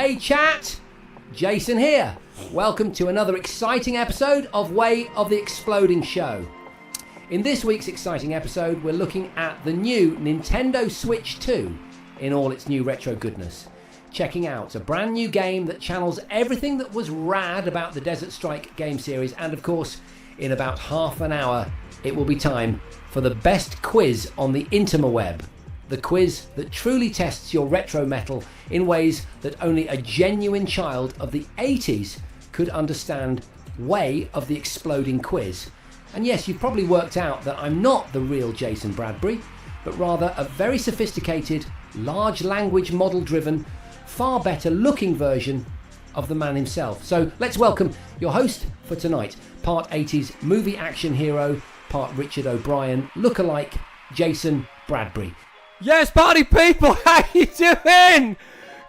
Hey chat, Jason here. Welcome to another exciting episode of Way of the Exploding Show. In this week's exciting episode, we're looking at the new Nintendo Switch 2 in all its new retro goodness. Checking out a brand new game that channels everything that was rad about the Desert Strike game series, and of course, in about half an hour, it will be time for the best quiz on the interweb. The quiz that truly tests your retro metal in ways that only a genuine child of the 80s could understand. Way of the Exploding Quiz. And yes, you've probably worked out that I'm not the real Jason Bradbury, but rather a very sophisticated, large language model driven, far better looking version of the man himself. So let's welcome your host for tonight, part 80s movie action hero, part Richard O'Brien, lookalike Jason Bradbury. Yes, party people, how you doing?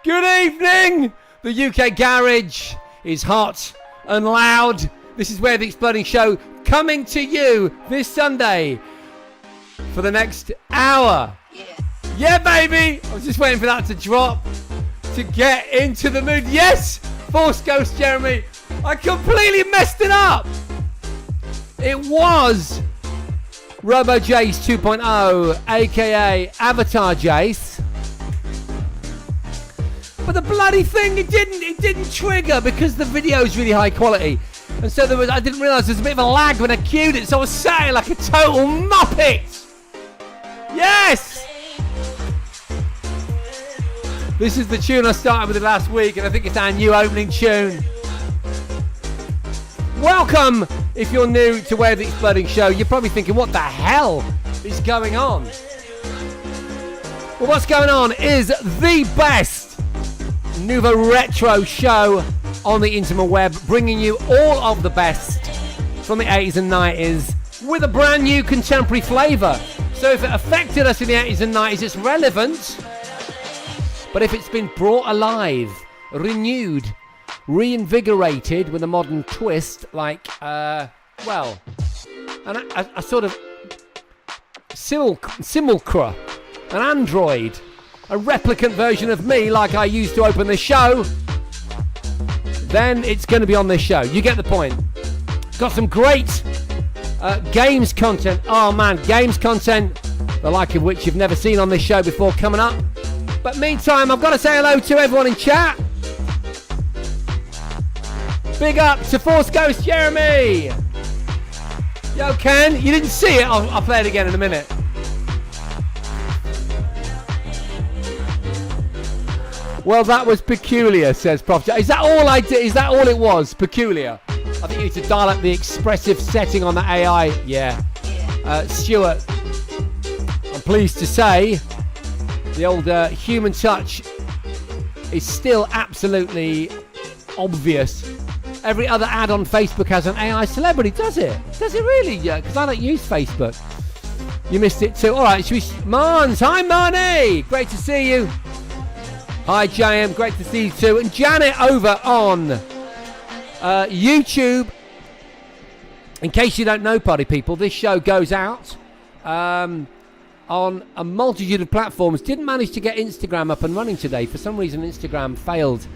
Good evening. The UK Garage is hot and loud. This is Where the Exploding Show coming to you this Sunday for the next hour. Yeah, baby. I was just waiting for that to drop to get into the mood. Yes, Force Ghost Jeremy. I completely messed it up. It was Robo Jace 2.0, aka Avatar Jace. But the bloody thing, it didn't trigger because the video is really high quality. And so I didn't realise there was a bit of a lag when I cued it, so I was sat here like a total muppet. Yes! This is the tune I started with last week, and I think it's our new opening tune. Welcome! If you're new to Where the Exploding Show, you're probably thinking, what the hell is going on? Well, what's going on is the best Nouveau Retro show on the internet web, bringing you all of the best from the 80s and 90s with a brand new contemporary flavour. So if it affected us in the 80s and 90s, it's relevant. But if it's been brought alive, renewed, reinvigorated with a modern twist, like, a sort of simulacra, an android, a replicant version of me like I used to open the show, then it's going to be on this show. You get the point. Got some great games content. Oh man, games content, the like of which you've never seen on this show before, coming up. But meantime, I've got to say hello to everyone in chat. Big up to Force Ghost Jeremy. Yo, Ken, you didn't see it? I'll play it again in a minute. Well, that was peculiar, says Prof. Is that all I did? Is that all it was? Peculiar. I think you need to dial up the expressive setting on the AI. Yeah. Stuart, I'm pleased to say the old human touch is still absolutely obvious. Every other ad on Facebook has an AI celebrity, does it? Does it really? Yeah, because I don't use Facebook. You missed it too. All right, should we... Mons, hi Marnie! Great to see you. Hi JM, great to see you too. And Janet over on YouTube. In case you don't know, party people, this show goes out on a multitude of platforms. Didn't manage to get Instagram up and running today. For some reason, Instagram failed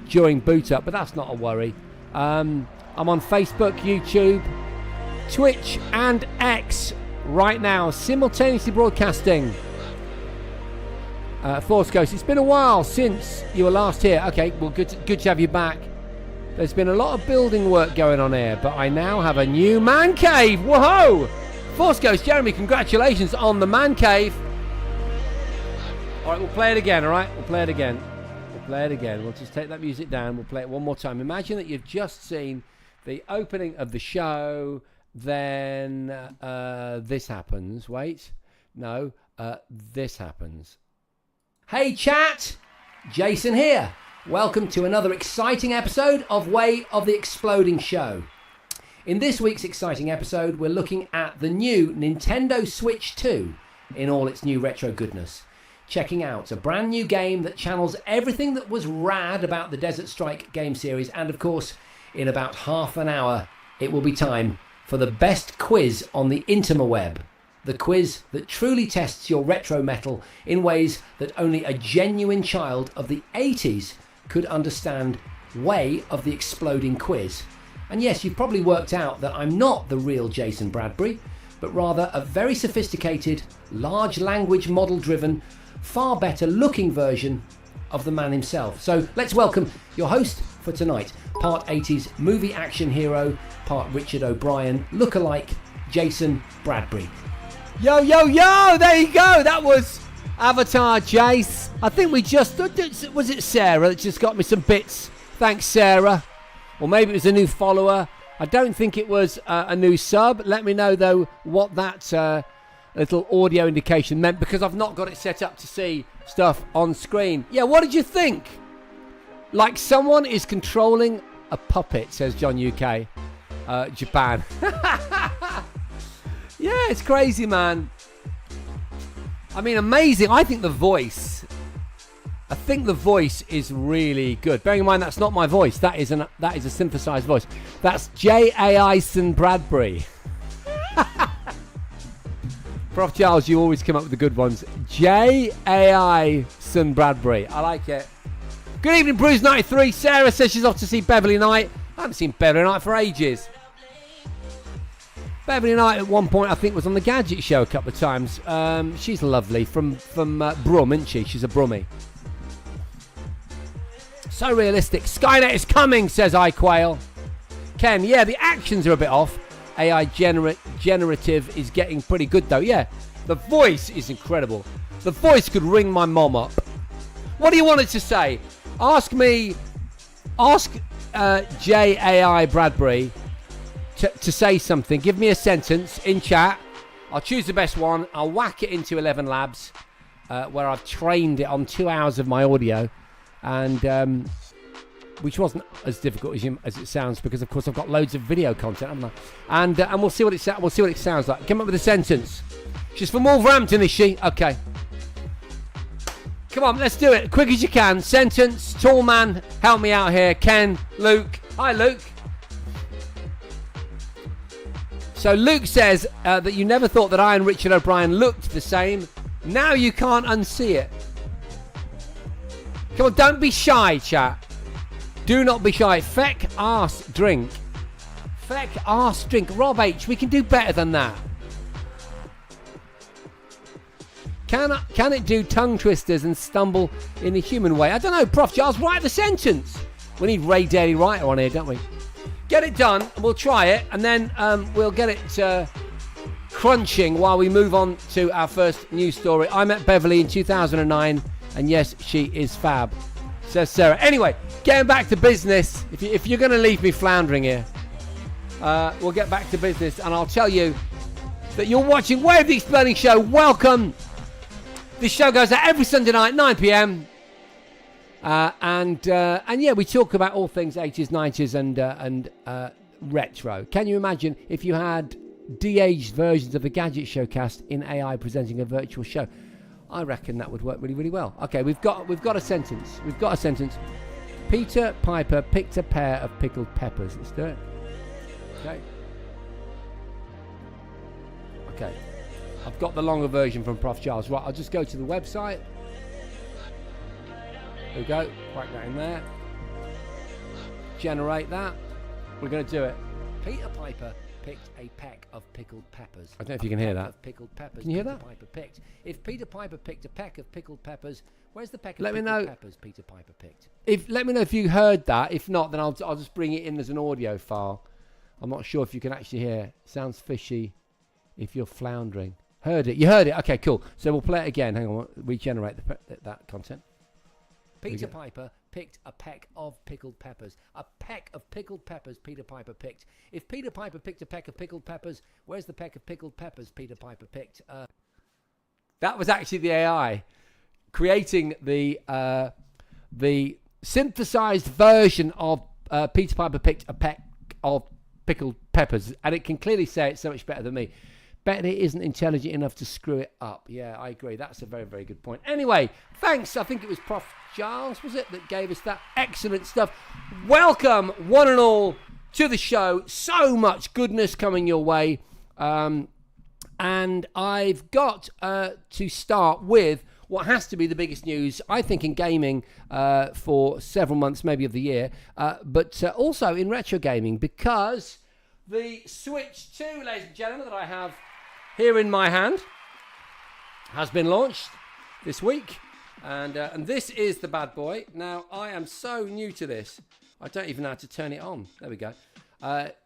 during boot up, but that's not a worry. I'm on Facebook, YouTube, Twitch and X right now, simultaneously broadcasting. Force Ghost, it's been a while since you were last here. Okay, well, good to have you back. There's been a lot of building work going on here, but I now have a new man cave. Whoa! Force Ghost, Jeremy, congratulations on the man cave. All right, we'll play it again, all right? We'll play it again. We'll just take that music down. We'll play it one more time. Imagine that you've just seen the opening of the show. Then this happens. Wait. No. This happens. Hey chat, Jason here. Welcome to another exciting episode of Way of the Exploding Show. In this week's exciting episode, we're looking at the new Nintendo Switch 2 in all its new retro goodness. Checking out a brand new game that channels everything that was rad about the Desert Strike game series, and of course, in about half an hour, it will be time for the best quiz on the interweb. The quiz that truly tests your retro metal in ways that only a genuine child of the 80s could understand Way of the Exploding Quiz. And yes, you've probably worked out that I'm not the real Jason Bradbury, but rather a very sophisticated, large language model driven, far better looking version of the man himself. So let's welcome your host for tonight, part 80s movie action hero, part Richard O'Brien, lookalike Jason Bradbury. Yo, yo, yo, there you go. That was Avatar Jace. I think we just, was it Sarah that just got me some bits? Thanks, Sarah. Or maybe it was a new follower. I don't think it was a new sub. Let me know, though, what that little audio indication meant, because I've not got it set up to see stuff on screen. Yeah, what did you think? Like someone is controlling a puppet, says John UK. Japan. Yeah, it's crazy, man. I mean, amazing. I think the voice is really good. Bearing in mind that's not my voice. That is a synthesized voice. That's J.A.I.son Bradbury. Prof. Charles, you always come up with the good ones. J.A.I.son Bradbury. I like it. Good evening, Bruce93. Sarah says she's off to see Beverly Knight. I haven't seen Beverly Knight for ages. Beverly Knight at one point, I think, was on the Gadget Show a couple of times. She's lovely. From Brum, isn't she? She's a Brummie. So realistic. Skynet is coming, says iQuail. Ken, yeah, the actions are a bit off. AI generative is getting pretty good, though. Yeah, the voice is incredible. The voice could ring my mom up. What do you want it to say? Ask J.A.I. Bradbury to say something. Give me a sentence in chat. I'll choose the best one. I'll whack it into 11 Labs, where I've trained it on 2 hours of my audio, and which wasn't as difficult as it sounds, because of course I've got loads of video content, haven't I? And we'll see what it sounds like. Come up with a sentence. She's from Wolverhampton, is she? Okay. Come on, let's do it. Quick as you can. Sentence. Tall man, help me out here. Ken, Luke. Hi, Luke. So Luke says that you never thought that I and Richard O'Brien looked the same. Now you can't unsee it. Come on, don't be shy, chat. Do not be shy. Feck arse drink. Feck arse drink. Rob H, we can do better than that. Can it do tongue twisters and stumble in a human way? I don't know, Prof. Charles, write the sentence. We need Ray Daily Writer on here, don't we? Get it done, and we'll try it, and then we'll get it crunching while we move on to our first news story. I met Beverly in 2009, and yes, she is fab, says Sarah. Anyway, getting back to business. If you're going to leave me floundering here, we'll get back to business, and I'll tell you that you're watching Way of the Exploding Show. Welcome. This show goes out every Sunday night, 9 p.m. And yeah, we talk about all things 80s, 90s, and retro. Can you imagine if you had de-aged versions of the Gadget Showcast in AI presenting a virtual show? I reckon that would work really, really well. Okay, we've got a sentence. We've got a sentence. Peter Piper picked a pair of pickled peppers. Let's do it. Okay. I've got the longer version from Prof. Charles. Right, I'll just go to the website. There we go. Whack that in there. Generate that. We're going to do it. Peter Piper picked a peck of pickled peppers. I don't know if you can hear that. Of pickled peppers. Can you hear that? Piper picked. If Peter Piper picked a peck of pickled peppers, where's the peck of Let me pickled know. peppers Peter Piper picked? Let me know if you heard that. If not, then I'll just bring it in as an audio file. I'm not sure if you can actually hear. Sounds fishy if you're floundering. Heard it. You heard it. Okay, cool. So we'll play it again. Hang on. Regenerate that content. Peter Piper picked a peck of pickled peppers. A peck of pickled peppers Peter Piper picked. If Peter Piper picked a peck of pickled peppers, where's the peck of pickled peppers Peter Piper picked? That was actually the AI creating the synthesized version of Peter Piper picked a peck of pickled peppers, and it can clearly say it so much better than me. Bet it isn't intelligent enough to screw it up. Yeah, I agree. That's a very, very good point. Anyway, thanks. I think it was Prof. Charles, was it, that gave us that excellent stuff. Welcome, one and all, to the show. So much goodness coming your way. And I've got to start with what has to be the biggest news, I think, in gaming for several months, maybe of the year, but also in retro gaming, because the Switch 2, ladies and gentlemen, that I have here in my hand has been launched this week, and this is the bad boy. Now, I am so new to this, I don't even know how to turn it on. There we go.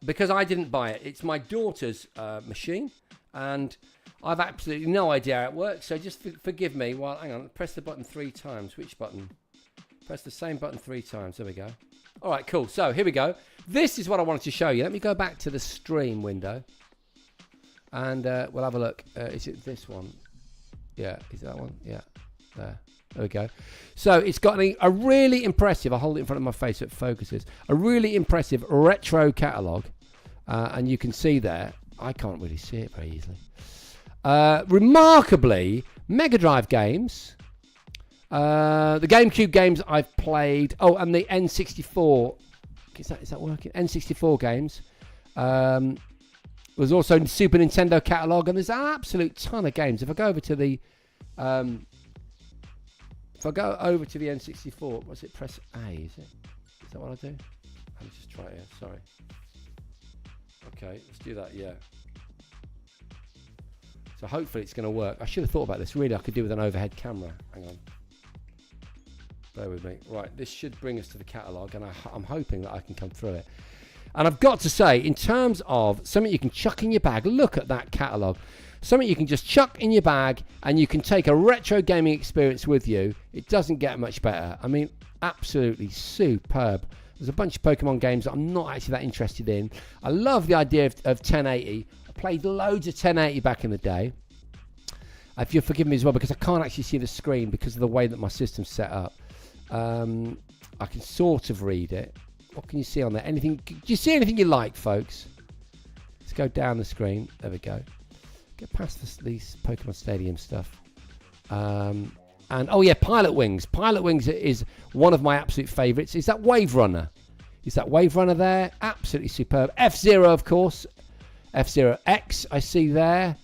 Because I didn't buy it. It's my daughter's machine, and I've absolutely no idea how it works, so just forgive me. Well, hang on, press the button 3 times. Which button? Press the same button 3 times. There we go. All right, cool. So here we go. This is what I wanted to show you. Let me go back to the stream window, and we'll have a look. Is it this one? Yeah, is that one? Yeah, there we go. So it's got a really impressive, I'll hold it in front of my face so it focuses, a really impressive retro catalogue, and you can see there, I can't really see it very easily, remarkably, Mega Drive games, the GameCube games I've played, and the N64, is that working? N64 games, there's also Super Nintendo catalogue, and there's an absolute ton of games. If I go over to the N64, what's it? Press A, is it? Is that what I do? Let me just try it here. Sorry. Okay, let's do that. Yeah. So hopefully it's going to work. I should have thought about this. Really, I could do with an overhead camera. Hang on. Bear with me. Right, this should bring us to the catalogue, and I'm hoping that I can come through it. And I've got to say, in terms of something you can chuck in your bag, look at that catalogue. Something you can just chuck in your bag and you can take a retro gaming experience with you. It doesn't get much better. I mean, absolutely superb. There's a bunch of Pokemon games that I'm not actually that interested in. I love the idea of 1080. I played loads of 1080 back in the day. If you'll forgive me as well, because I can't actually see the screen because of the way that my system's set up. I can sort of read it. What can you see on there? Anything? Do you see anything you like, folks? Let's go down the screen. There we go. Get past these Pokemon Stadium stuff. And oh yeah, Pilot Wings. Pilot Wings is one of my absolute favourites. Is that Wave Runner? Is that Wave Runner there? Absolutely superb. F-Zero, of course. F-Zero X, I see there.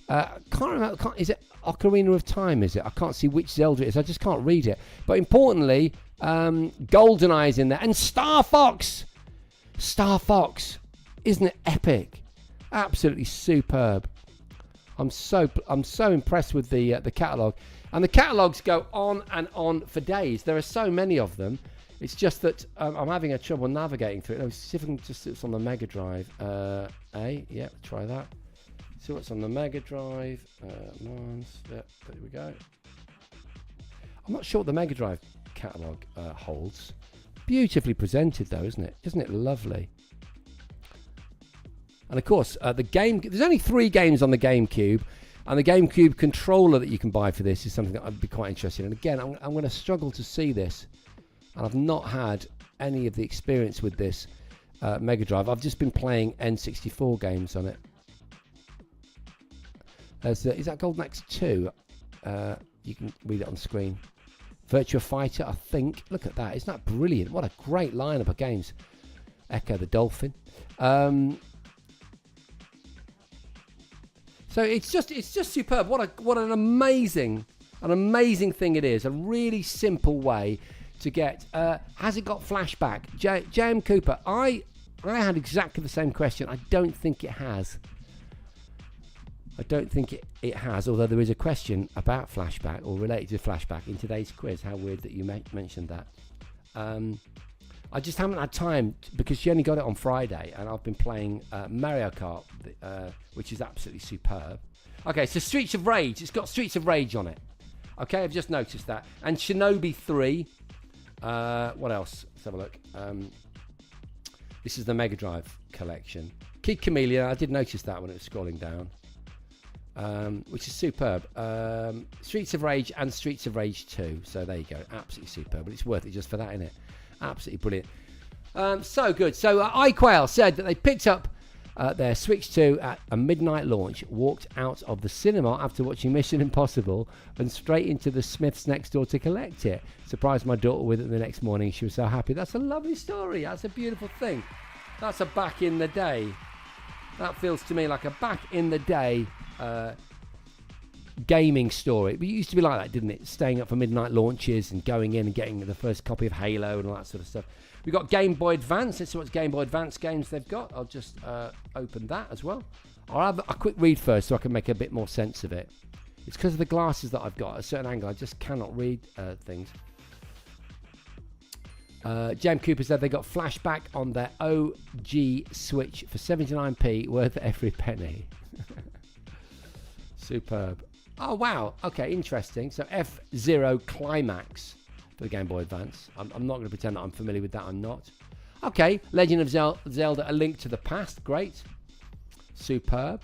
Can't remember. Is it Ocarina of Time? Is it? I can't see which Zelda it is. I just can't read it. But importantly, GoldenEye's in there, and Star Fox. Star Fox, isn't it epic? Absolutely superb. I'm so impressed with the catalogue, and the catalogues go on and on for days. There are so many of them. It's just that I'm having a trouble navigating through it. Let's see if I can just see what's on the Mega Drive. Yeah, try that. See what's on the Mega Drive. There we go. I'm not sure what the Mega Drive catalogue holds. Beautifully presented though, isn't it? Isn't it lovely? And of course, there's only 3 games on the GameCube, and the GameCube controller that you can buy for this is something that I'd be quite interested in. And again, I'm going to struggle to see this, and I've not had any of the experience with this Mega Drive. I've just been playing N64 games on it. Is that Golden Axe 2? You can read it on screen. Virtua Fighter, I think. Look at that. Isn't that brilliant? What a great lineup of games. Echo the Dolphin. So it's just superb. What an amazing thing it is. A really simple way to get. Has it got flashback? J.M. Cooper. I had exactly the same question. I don't think it has. I don't think it has, although there is a question about flashback or related to flashback in today's quiz. How weird that you mentioned that. I just haven't had time because she only got it on Friday, and I've been playing Mario Kart, which is absolutely superb. Okay, so Streets of Rage. It's got Streets of Rage on it. Okay, I've just noticed that. And Shinobi 3. What else? Let's have a look. This is the Mega Drive collection. Kid Chameleon. I did notice that when it was scrolling down. Which is superb. Streets of Rage and Streets of Rage 2. So there you go. Absolutely superb. But it's worth it just for that, isn't it? Absolutely brilliant. So good. So iQuail said that they picked up their Switch 2 at a midnight launch, walked out of the cinema after watching Mission Impossible and straight into the Smiths next door to collect it. Surprised my daughter with it the next morning. She was so happy. That's a lovely story. That's a beautiful thing. That's a back in the day. That feels to me like a back in the day gaming store. It used to be like that, didn't it? Staying up for midnight launches and going in and getting the first copy of Halo and all that sort of stuff. We've got Game Boy Advance. Let's see what Game Boy Advance games they've got. I'll just open that as well. I'll have a quick read first so I can make a bit more sense of it. It's because of the glasses that I've got at a certain angle. I just cannot read things. Jem Cooper said they got Flashback on their OG Switch for 79p, worth every penny. Superb. Oh, wow. Okay, interesting. So F-Zero Climax for the Game Boy Advance. I'm not going to pretend that I'm familiar with that. I'm not. Okay, Legend of Zelda, A Link to the Past. Great. Superb.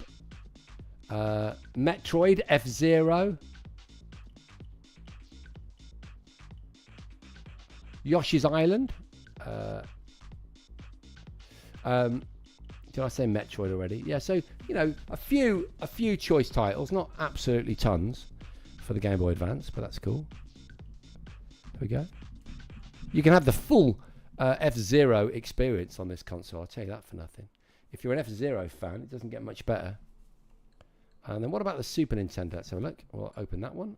Metroid, F-Zero. Yoshi's Island. Did I say Metroid already? Yeah, so, a few choice titles, not absolutely tons for the Game Boy Advance, but that's cool. There we go. You can have the full F-Zero experience on this console, I'll tell you that for nothing. If you're an F-Zero fan, it doesn't get much better. And then what about the Super Nintendo? Let's have a look. We'll open that one.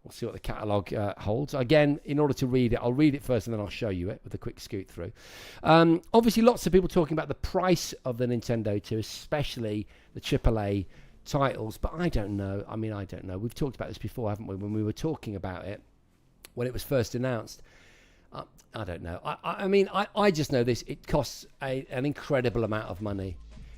We'll see what the catalogue holds. Again, in order to read it, I'll read it first and then I'll show you it with a quick scoot through. Obviously, lots of people talking about the price of the Nintendo 2, especially the AAA titles, but I don't know. I don't know. We've talked about this before, haven't we, when we were talking about it, when it was first announced. I don't know. I just know this. It costs an incredible amount of money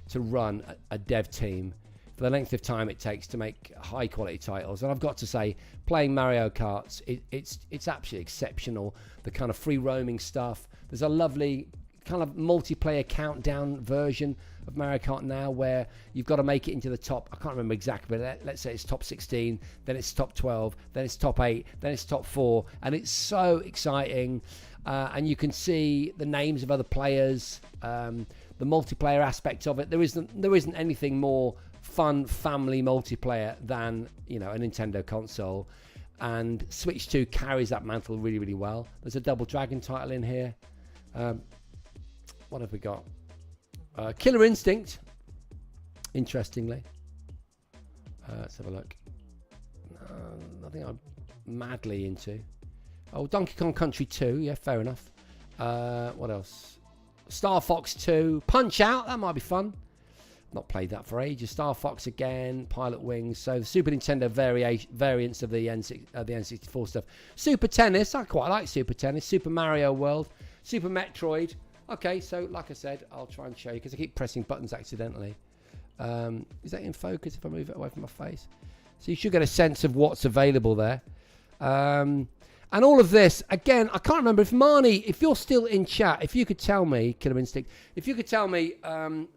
to run a dev team for the length of time it takes to make high quality titles. And I've got to say, playing Mario Karts, it's absolutely exceptional. The kind of free roaming stuff. There's a lovely kind of multiplayer countdown version of Mario Kart now where you've got to make it into the top, I can't remember exactly, but let's say it's top 16, then it's top 12, then it's top 8, then it's top 4, and it's so exciting. And you can see the names of other players, the multiplayer aspect of it. There isn't anything more fun family multiplayer than a Nintendo console, and Switch 2 carries that mantle really, really well. There's a Double Dragon title in here. What have we got? Killer Instinct, interestingly. Let's have a look. Nothing I'm madly into. Oh, Donkey Kong Country 2, yeah, fair enough. What else? Star Fox 2, Punch Out, that might be fun. Not played that for ages. Star Fox again, Pilot Wings. So the Super Nintendo variants of the N64 stuff. Super Tennis, I quite like Super Tennis. Super Mario World, Super Metroid. Okay, so like I said, I'll try and show you because I keep pressing buttons accidentally. Is that in focus if I move it away from my face? So you should get a sense of what's available there. And all of this, again, I can't remember if Marnie, if you're still in chat, if you could tell me, Killer Instinct, if you could tell me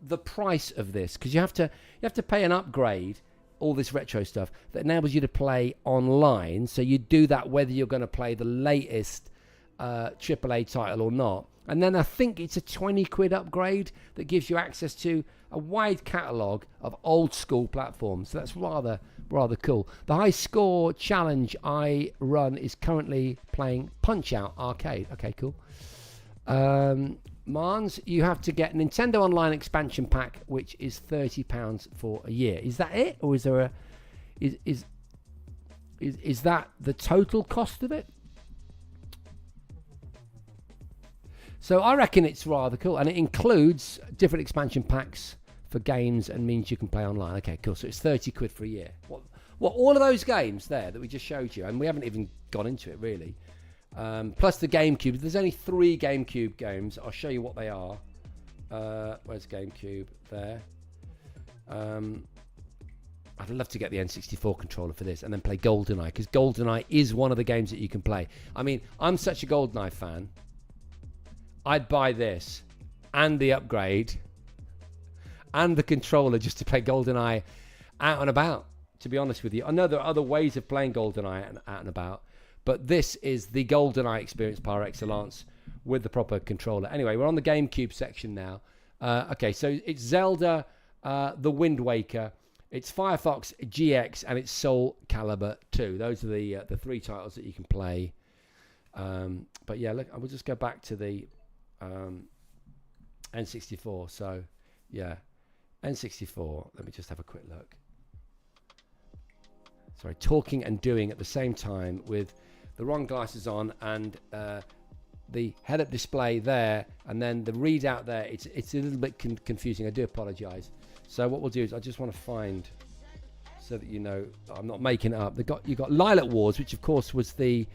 the price of this, because you have to pay an upgrade, all this retro stuff, that enables you to play online. So you do that whether you're going to play the latest AAA title or not. And then I think it's a 20 quid upgrade that gives you access to a wide catalogue of old school platforms. So that's rather cool. The high score challenge I run is currently playing Punch Out Arcade. Okay, cool. Marns, you have to get Nintendo Online expansion pack, which is £30 for a year. Is that it, or is there is that the total cost of it? So I reckon it's rather cool, and it includes different expansion packs for games and means you can play online. Okay, cool. So it's 30 quid for a year. What all of those games there that we just showed you, and we haven't even gone into it really. Plus the GameCube. There's only 3 GameCube games. I'll show you what they are. Where's GameCube? There. I'd love to get the N64 controller for this and then play GoldenEye, because GoldenEye is one of the games that you can play. I mean, I'm such a GoldenEye fan. I'd buy this and the upgrade and the controller just to play GoldenEye out and about, to be honest with you. I know there are other ways of playing GoldenEye out and about, but this is the GoldenEye experience par excellence with the proper controller. Anyway, we're on the GameCube section now. Okay, so it's Zelda, The Wind Waker, it's Firefox GX, and it's Soul Calibur 2. Those are the 3 titles that you can play. But yeah, look, I will just go back to the N64. So yeah, N64, let me just have a quick look. talking and doing at the same time with the wrong glasses on and the head-up display there and then the readout there. It's a little bit confusing. I do apologise. So what we'll do is I just want to find, so that you know I'm not making it up. You got Lilac Wars, which of course was the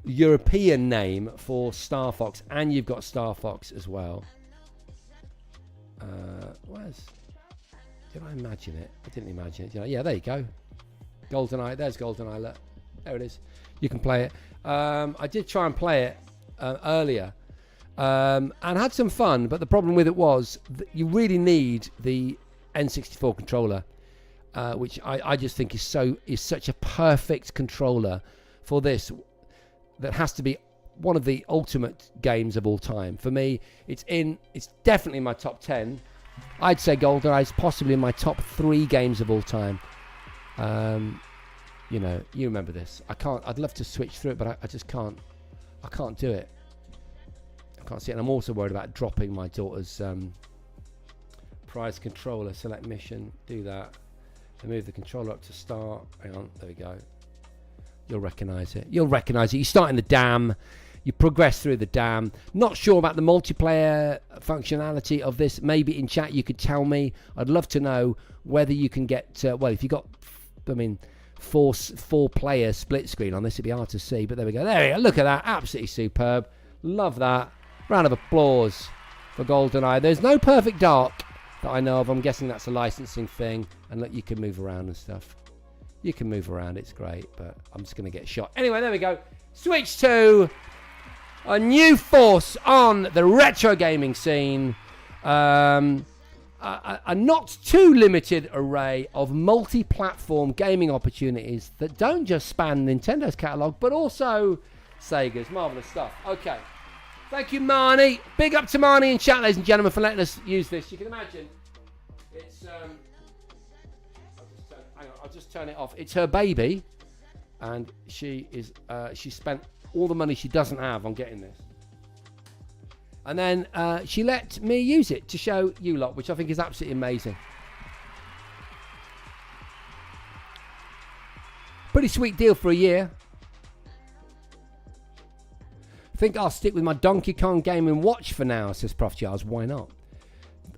European name for Star Fox, and you've got Star Fox as well. Did I imagine it? I didn't imagine it. Yeah, there you go. GoldenEye. There's GoldenEye. Look, there it is. You can play it. I did try and play it earlier and had some fun, but the problem with it was that you really need the N64 controller, which I just think is such a perfect controller for this. That has to be one of the ultimate games of all time. For me, it's definitely in my top 10. I'd say GoldenEye is possibly in my top 3 games of all time. You know, you remember this. I'd love to switch through it, but I just can't. I can't do it. I can't see it. And I'm also worried about dropping my daughter's prize controller. Select mission. Do that. And move the controller up to start. Hang on. There we go. You'll recognise it. You start in the dam. You progress through the dam. Not sure about the multiplayer functionality of this. Maybe in chat you could tell me. I'd love to know whether you can get... well, if you got... four player split screen on this, it'd be hard to see. But there we go. There we go. Look at that. Absolutely superb. Love that. Round of applause for GoldenEye. There's no Perfect Dark that I know of. I'm guessing that's a licensing thing. And look, you can move around and stuff. You can move around. It's great. But I'm just going to get shot. Anyway, there we go. Switch to... a new force on the retro gaming scene. A not too limited array of multi-platform gaming opportunities that don't just span Nintendo's catalogue, but also Sega's. Marvellous stuff. Okay. Thank you, Marnie. Big up to Marnie in chat, ladies and gentlemen, for letting us use this. You can imagine it's... I'll just turn it off. It's her baby, and she spent all the money she doesn't have on getting this. And then she let me use it to show you lot, which I think is absolutely amazing. Pretty sweet deal for a year. Think I'll stick with my Donkey Kong Game & Watch for now, says Prof. Charles. Why not?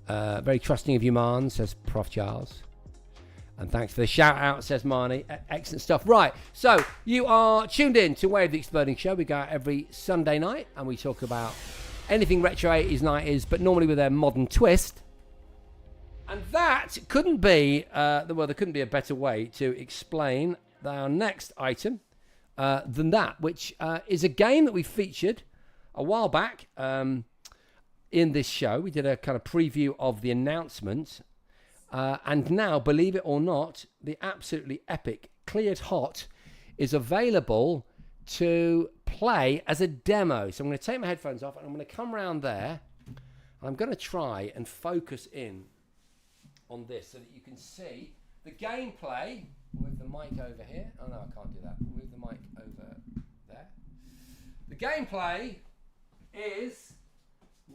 Very trusting of you, Marn, says Prof. Charles. And thanks for the shout out, says Marnie. Excellent stuff. Right, so you are tuned in to Way of the Exploding Show. We go out every Sunday night and we talk about anything retro 80s, 90s, but normally with a modern twist. And that couldn't be, there couldn't be a better way to explain our next item than that, which is a game that we featured a while back in this show. We did a kind of preview of the announcement. And now, believe it or not, the absolutely epic Cleared Hot is available to play as a demo. So I'm going to take my headphones off and I'm going to come around there. And I'm going to try and focus in on this so that you can see the gameplay. Move the mic over here. Oh no, I can't do that. Move the mic over there. The gameplay is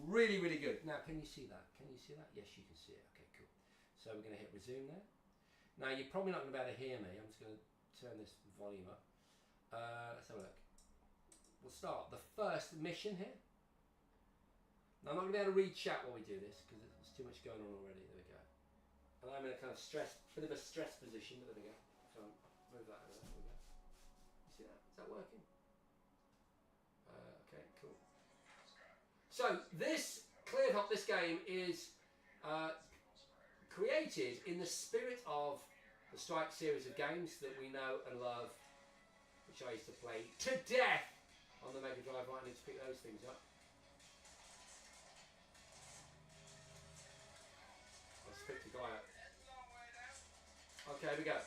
really, really good. Now, can you see that? Can you see that? Yes, you can see it. Okay, cool. So we're going to hit resume there. Now, you're probably not going to be able to hear me. I'm just going to turn this volume up. Let's have a look. We'll start the first mission here. Now, I'm not going to be able to read chat while we do this because there's too much going on already. There we go. And I'm in a kind of bit of a stress position. But there we go. So move that over there. There we go. You see that? Is that working? Okay, cool. So this Cleared Hot, this game is created in the spirit of the Strike series of games that we know and love, which I used to play to death on the Mega Drive. Right, I need to pick those things up. Let's pick the guy up. Okay, here we go.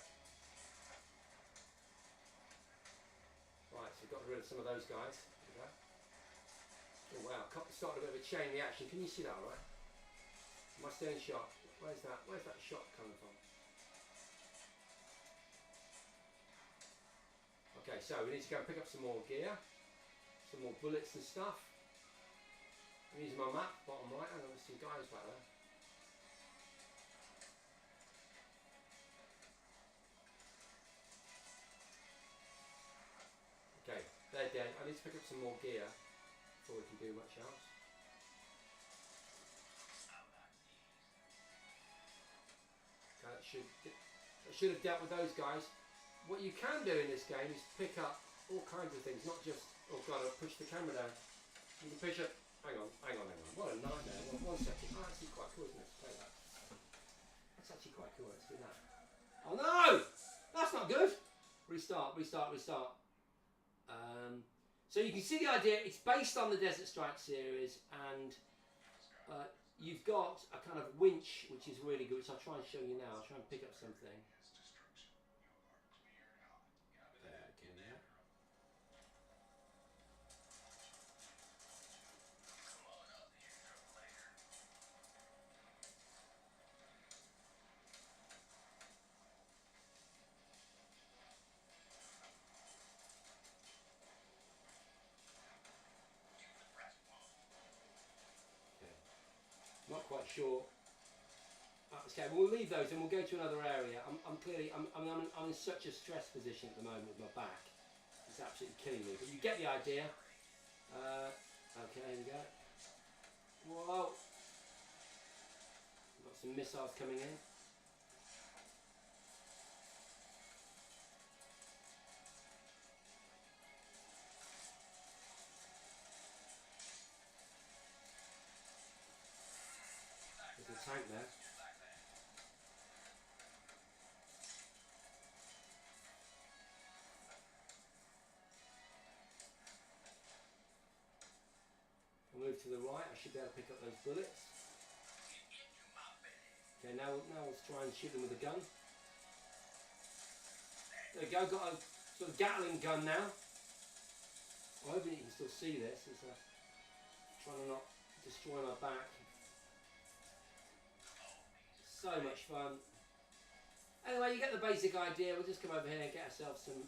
Right, so we've got rid of some of those guys. There we go. Oh wow, started a bit of a chain reaction. Can you see that all right? Am I still in shot? Where's that shot coming from? Okay, so we need to go and pick up some more gear, some more bullets and stuff. I'm using my map, bottom right, and there's some guys back there. I need to pick up some more gear before we can do much else. Okay, that should have dealt with those guys. What you can do in this game is pick up all kinds of things, not just, oh god, I'll push the camera down. You can push up, hang on. What a nightmare. One second. Oh, that's actually quite cool, isn't it? Play that. That's actually quite cool, let's do that. Oh no! That's not good! Restart. So you can see the idea, it's based on the Desert Strike series, and you've got a kind of winch, which is really good, so I'll try and show you now. I'll try and pick up something. Not quite sure. Okay, we'll leave those and we'll go to another area. I'm in such a stress position at the moment with my back. It's absolutely killing me. But you get the idea. Okay, here we go. Whoa! We've got some missiles coming in. There's a tank there. I'll move to the right. I should be able to pick up those bullets. Okay, now let's try and shoot them with a gun. There we go. Got a sort of Gatling gun now. I'm hoping you can still see this. It's trying to not destroy my back. So much fun. Anyway, you get the basic idea. We'll just come over here and get ourselves some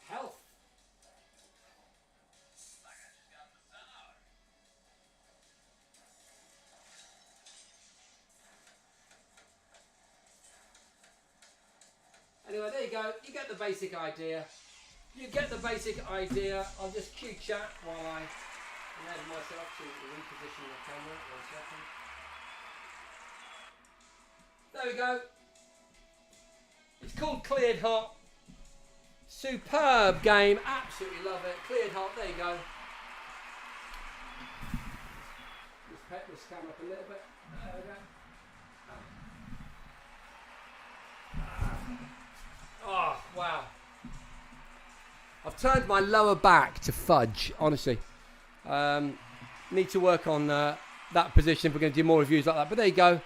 health. Anyway, there you go. You get the basic idea. I'll just cue chat while I enable myself to reposition the camera. 1 second. There we go. It's called Cleared Hot. Superb game. Absolutely love it. Cleared Hot. There you go. Just pep this camera up a little bit. There we go. Oh, wow. I've turned my lower back to fudge, honestly. Need to work on that position if we're going to do more reviews like that. But there you go.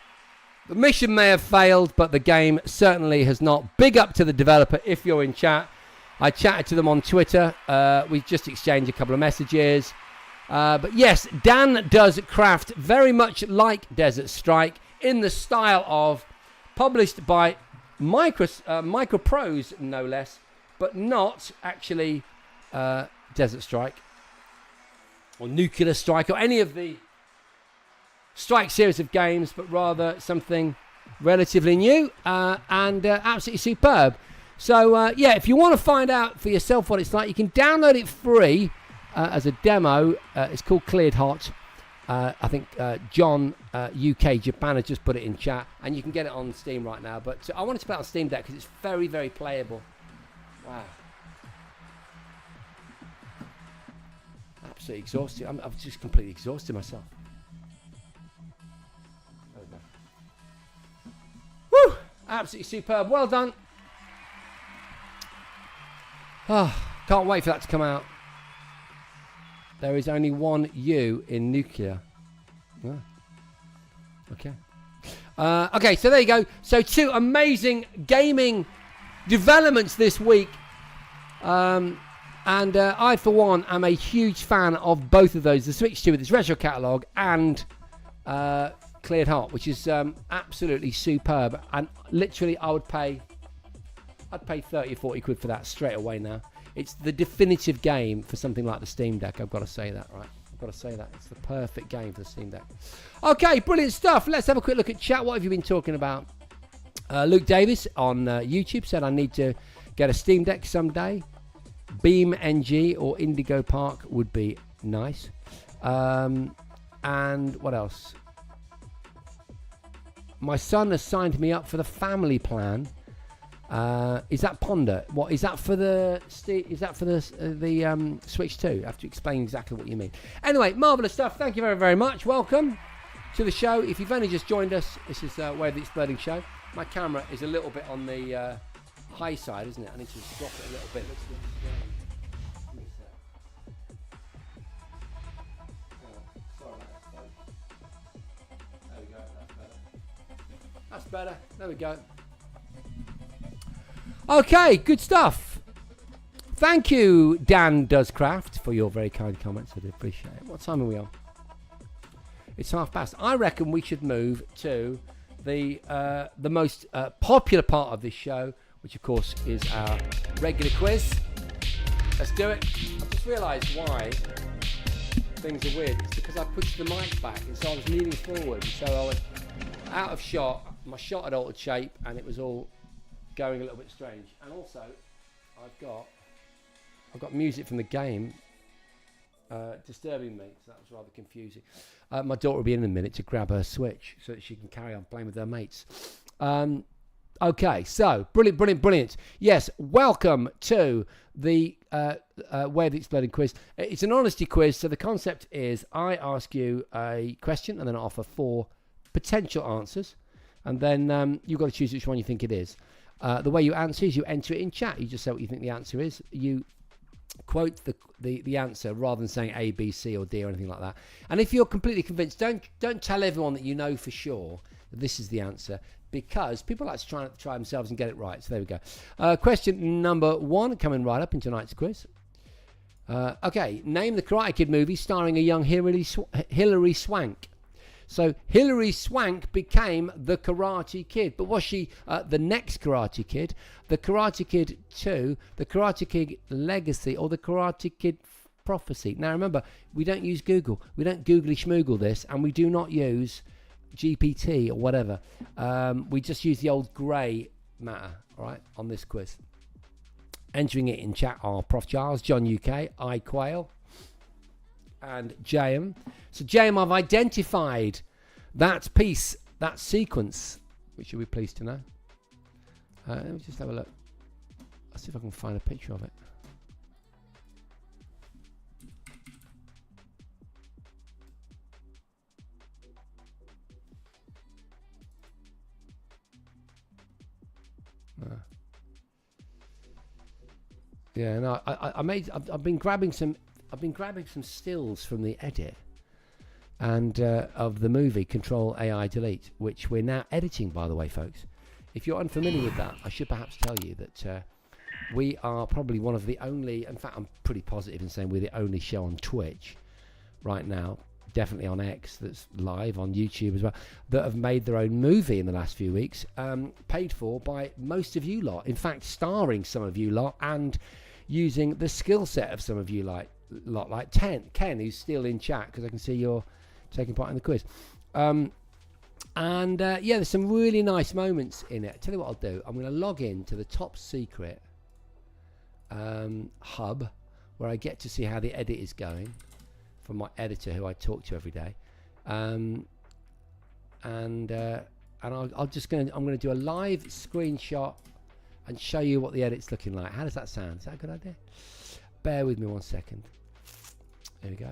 The mission may have failed, but the game certainly has not. Big up to the developer if you're in chat. I chatted to them on Twitter. We just exchanged a couple of messages. But yes, Dan does craft very much like Desert Strike in the style of published by Microprose, no less, but not actually Desert Strike or Nuclear Strike or any of the Strike series of games, but rather something relatively new and absolutely superb. So yeah, if you want to find out for yourself what it's like, you can download it free as a demo. It's called Cleared Hot. I think John UK Japan has just put it in chat, and you can get it on Steam right now. But I wanted to play it on Steam Deck because it's very, very playable. Wow. Absolutely exhausted. I've just completely exhausted myself. Woo! Absolutely superb. Well done. Oh, can't wait for that to come out. There is only one U in nuclear. Oh. Okay. Okay, so there you go. So 2 amazing gaming developments this week. And I, for one, am a huge fan of both of those. The Switch 2 with its retro catalogue and Cleared Hot, which is absolutely superb. And literally, I'd pay 30 or 40 quid for that straight away now. It's the definitive game for something like the Steam Deck. I've got to say that, right? I've got to say that. It's the perfect game for the Steam Deck. Okay, brilliant stuff. Let's have a quick look at chat. What have you been talking about? Luke Davis on YouTube said I need to get a Steam Deck someday. Beam NG or Indigo Park would be nice. And what else? My son has signed me up for the family plan. Is that Ponder? What is that for the? Is that for the Switch 2? I have to explain exactly what you mean. Anyway, marvelous stuff. Thank you very, very much. Welcome to the show. If you've only just joined us, this is Way of the Exploding Show. My camera is a little bit on the high side, isn't it? I need to drop it a little bit. There we go. That's better. There we go. Okay, good stuff. Thank you, Dan Doescraft, for your very kind comments. I do appreciate it. What time are we on? It's past. I reckon we should move to the most popular part of this show, which of course is our regular quiz. Let's do it. I've just realised why things are weird. It's because I pushed the mic back, and so I was leaning forward, so I was out of shot. My shot had altered shape, and it was all going a little bit strange. And also, I've got music from the game disturbing me, so that was rather confusing. My daughter will be in a minute to grab her Switch so that she can carry on playing with her mates. Okay, so brilliant. Yes, welcome to the Way of the Exploding quiz. It's an honesty quiz, so the concept is I ask you a question and then I offer 4 potential answers, and then you've got to choose which one you think it is. The way you answer is you enter it in chat. You just say what you think the answer is. You quote the answer rather than saying A, B, C, or D or anything like that. And if you're completely convinced, don't tell everyone that you know for sure that this is the answer, because people like to try themselves and get it right. So there we go. Question number 1 coming right up in tonight's quiz. Okay, name the Karate Kid movie starring a young Hilary Swank. So Hilary Swank became the Karate Kid, but was she the next Karate Kid, the Karate Kid 2, the Karate Kid Legacy, or the Karate Kid Prophecy? Now remember, we don't use Google. We don't googly schmoogle this, and we do not use GPT or whatever. We just use the old grey matter, all right, on this quiz. Entering it in chat are Prof Charles, John UK, I Quail, and JM. So JM, I've identified that piece, that sequence, which you'll be pleased to know. Let me just have a look. Let's see if I can find a picture of it. Yeah, no, I've been grabbing some stills from the edit and of the movie Control AI Delete, which we're now editing, by the way, folks. If you're unfamiliar with that, I should perhaps tell you that we are probably one of the only, in fact I'm pretty positive in saying we're the only show on Twitch right now, definitely on X, that's live on YouTube as well, that have made their own movie in the last few weeks, paid for by most of you lot, in fact starring some of you lot and using the skill set of some of you like Ken, who's still in chat because I can see you're taking part in the quiz. Yeah, there's some really nice moments in it. Tell you what I'll do. I'm going to log in to the top secret hub where I get to see how the edit is going from my editor, who I talk to every day. And I'm going to do a live screenshot and show you what the edit's looking like. How does that sound? Is that a good idea? Bear with me 1 second. There we go.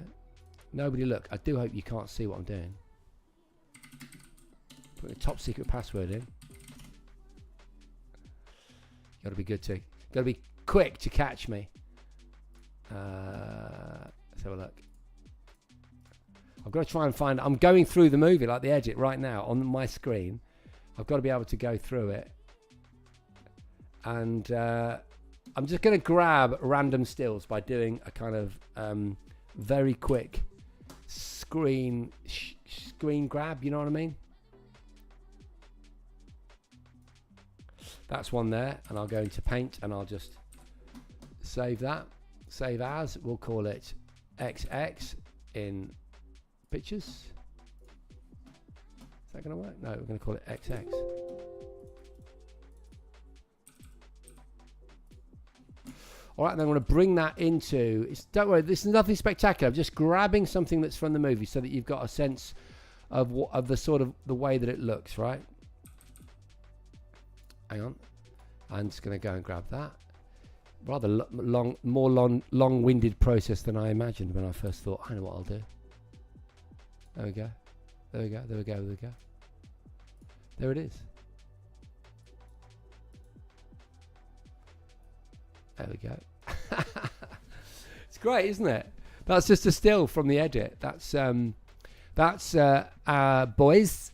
Nobody look. I do hope you can't see what I'm doing. Put the top secret password in. Got to be good to. Got to be quick to catch me. Let's have a look. I've got to try and find. I'm going through the movie like the edit right now on my screen. I've got to be able to go through it. And I'm just going to grab random stills by doing a kind of very quick screen grab, you know what I mean? That's one there, and I'll go into Paint and I'll just save that. Save as, we'll call it XX in pictures. Is that going to work? No, we're going to call it XX. All right, and I'm going to bring that into... don't worry, this is nothing spectacular. I'm just grabbing something that's from the movie so that you've got a sense of the sort of the way that it looks, right? Hang on. I'm just going to go and grab that. Rather long-winded process than I imagined when I first thought, I know what I'll do. There we go. There we go. There we go. There we go. There it is. There we go. It's great, isn't it? That's just a still from the edit. That's boys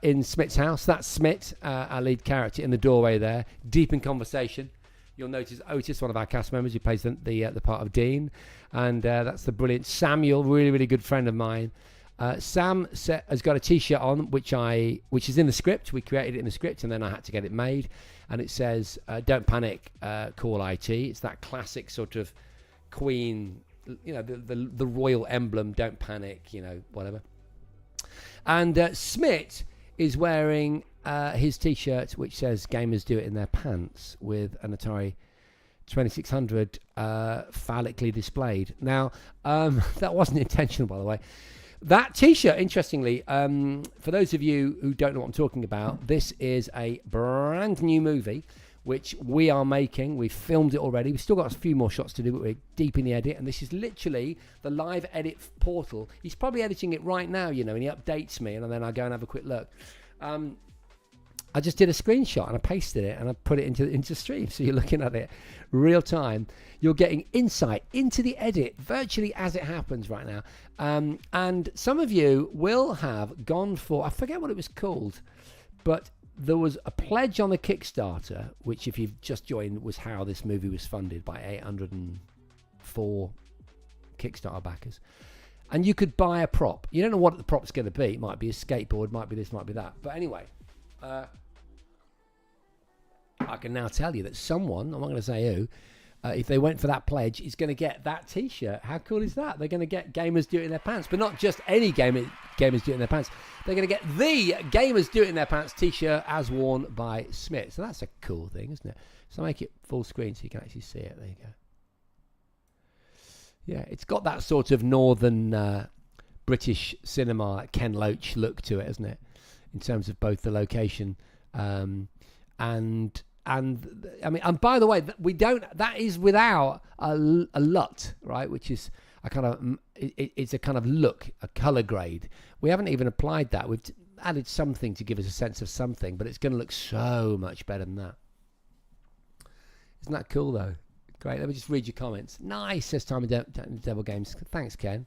in Smit's house. That's Smit, our lead character, in the doorway there, deep in conversation. You'll notice Otis, one of our cast members, who plays the part of Dean, and that's the brilliant Samuel, really, really good friend of mine. Sam has got a T-shirt on, which is in the script. We created it in the script, and then I had to get it made. And it says, "Don't panic, call IT." It's that classic sort of Queen, the royal emblem. Don't panic, whatever. And Smit is wearing his T-shirt, which says "Gamers do it in their pants," with an Atari 2600 phallically displayed. Now, that wasn't intentional, by the way. That T-shirt, interestingly, for those of you who don't know what I'm talking about, this is a brand new movie which we are making. We've filmed it already. We've still got a few more shots to do, but we're deep in the edit, and this is literally the live edit portal. He's probably editing it right now, and he updates me, and then I go and have a quick look. I just did a screenshot and I pasted it and I put it into stream, so you're looking at it real time. You're getting insight into the edit virtually as it happens right now. And some of you will have gone for, I forget what it was called, but there was a pledge on the Kickstarter, which if you've just joined was how this movie was funded by 804 Kickstarter backers. And you could buy a prop. You don't know what the prop's going to be. It might be a skateboard, might be this, might be that. But anyway, I can now tell you that someone, I'm not going to say who, if they went for that pledge, is going to get that T-shirt. How cool is that? They're going to get Gamers Do It in Their Pants, but not just any Gamers Do It in Their Pants. They're going to get the Gamers Do It in Their Pants T-shirt as worn by Smith. So that's a cool thing, isn't it? So make it full screen so you can actually see it. There you go. Yeah, it's got that sort of northern British cinema, Ken Loach look to it, isn't it? In terms of both the location and I mean, and by the way, we don't. That is without a LUT, right? Which is a kind of it's a kind of look, a color grade. We haven't even applied that. We've added something to give us a sense of something, but it's going to look so much better than that. Isn't that cool though? Great. Let me just read your comments. Nice, says Time of Devil Games. Thanks, Ken.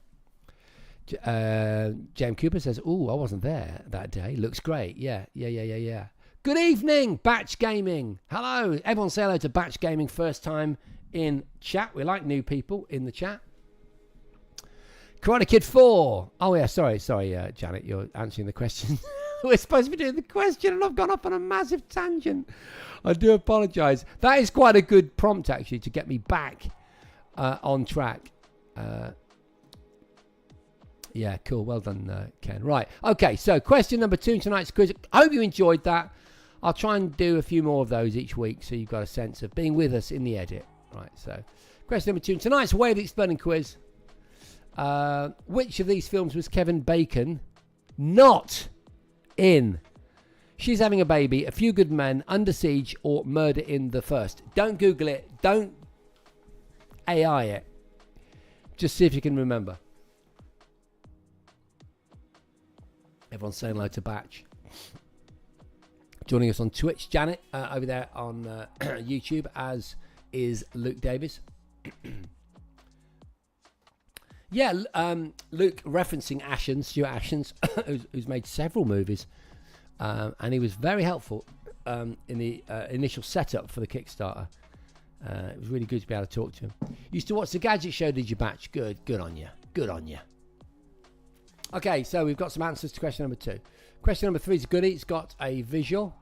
James Cooper says, "Ooh, I wasn't there that day. Looks great. Yeah. Good evening, Batch Gaming. Hello. Everyone say hello to Batch Gaming. First time in chat. We like new people in the chat. Karate Kid 4. Oh, yeah. Sorry, Janet. You're answering the question. We're supposed to be doing the question, and I've gone off on a massive tangent. I do apologise. That is quite a good prompt, actually, to get me back on track. Yeah, cool. Well done, Ken. Right. Okay, so question number 2 in tonight's quiz. I hope you enjoyed that. I'll try and do a few more of those each week so you've got a sense of being with us in the edit. Right, so question number 2 in tonight's Way of the Exploding quiz. Which of these films was Kevin Bacon not in? She's Having a Baby, A Few Good Men, Under Siege, or Murder in the First? Don't Google it. Don't AI it. Just see if you can remember. Everyone's saying hello to Batch. Joining us on Twitch, Janet, over there on YouTube, as is Luke Davis. Yeah, Luke referencing Stuart Ashens, who's made several movies, and he was very helpful in the initial setup for the Kickstarter. It was really good to be able to talk to him. Used to watch the Gadget Show, did you, Batch? Good on you. Good on you. Okay, so we've got some answers to question number 2. Question number 3 is a goodie. It's got a visual.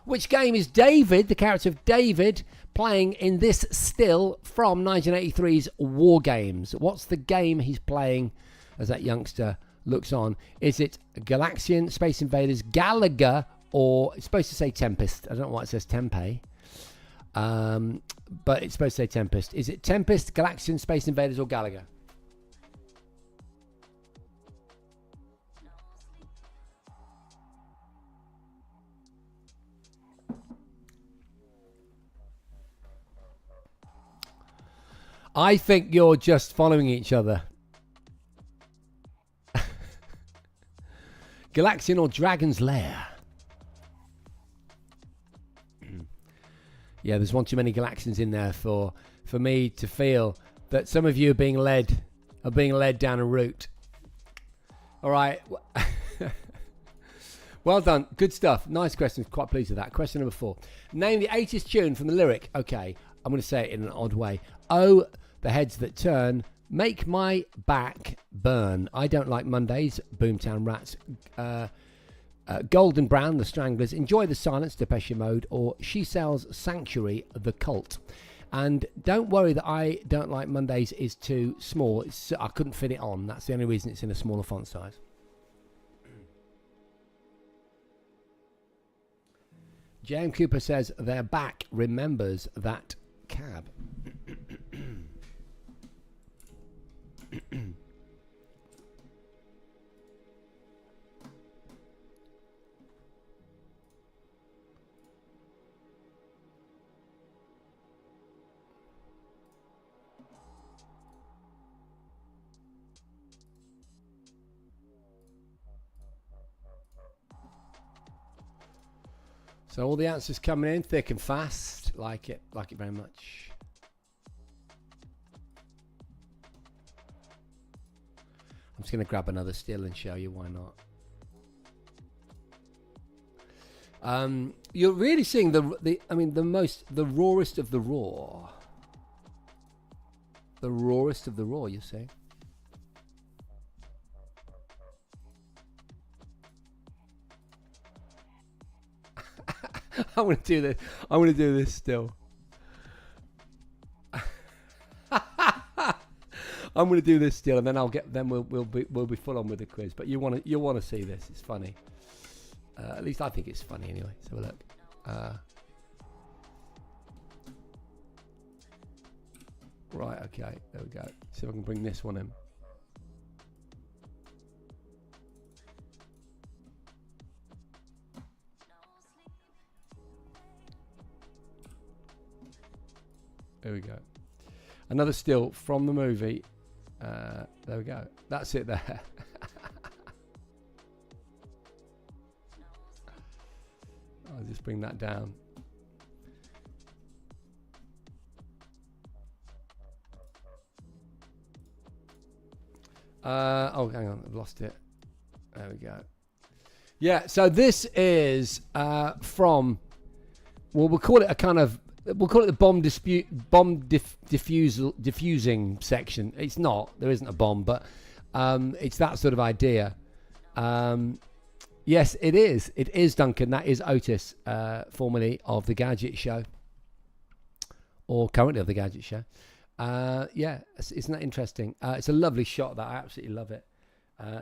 Which game is David, the character of David, playing in this still from 1983's War Games? What's the game he's playing as that youngster looks on? Is it Galaxian, Space Invaders, Galaga, or it's supposed to say Tempest? I don't know why it says Tempe. But it's supposed to say Tempest. Is it Tempest, Galaxian, Space Invaders, or Gallagher? I think you're just following each other. Galaxian or Dragon's Lair? Yeah, there's one too many Galaxians in there for me to feel that some of you are being led down a route. All right. Well done. Good stuff. Nice question. Quite pleased with that. Question number 4. Name the 80s tune from the lyric. Okay, I'm going to say it in an odd way. Oh, the heads that turn, make my back burn. I don't like Mondays, Boomtown Rats. Golden Brown, The Stranglers, Enjoy the Silence, Depeche Mode, or She Sells Sanctuary, The Cult. And don't worry that I don't like Mondays is too small. I couldn't fit it on. That's the only reason it's in a smaller font size. J.M. Cooper says their back remembers that cab. So all the answers coming in thick and fast. Like it very much. I'm just going to grab another still and show you why not. You're really seeing the rawest of the raw. The rawest of the raw, you see. I want to do this. I want to do this still. I'm going to do this still, and then we'll be full on with the quiz. But you'll want to see this. It's funny. At least I think it's funny anyway. So look. Right. Okay. There we go. See if I can bring this one in. There we go. Another still from the movie. There we go. That's it there. I'll just bring that down. Oh, hang on. I've lost it. There we go. Yeah, so this is from, well, we'll call it a kind of, we'll call it the diffusing section. It's not. There isn't a bomb, but it's that sort of idea. Yes, it is. It is, Duncan. That is Otis, formerly of The Gadget Show, or currently of The Gadget Show. Yeah, isn't that interesting? It's a lovely shot. That I absolutely love it.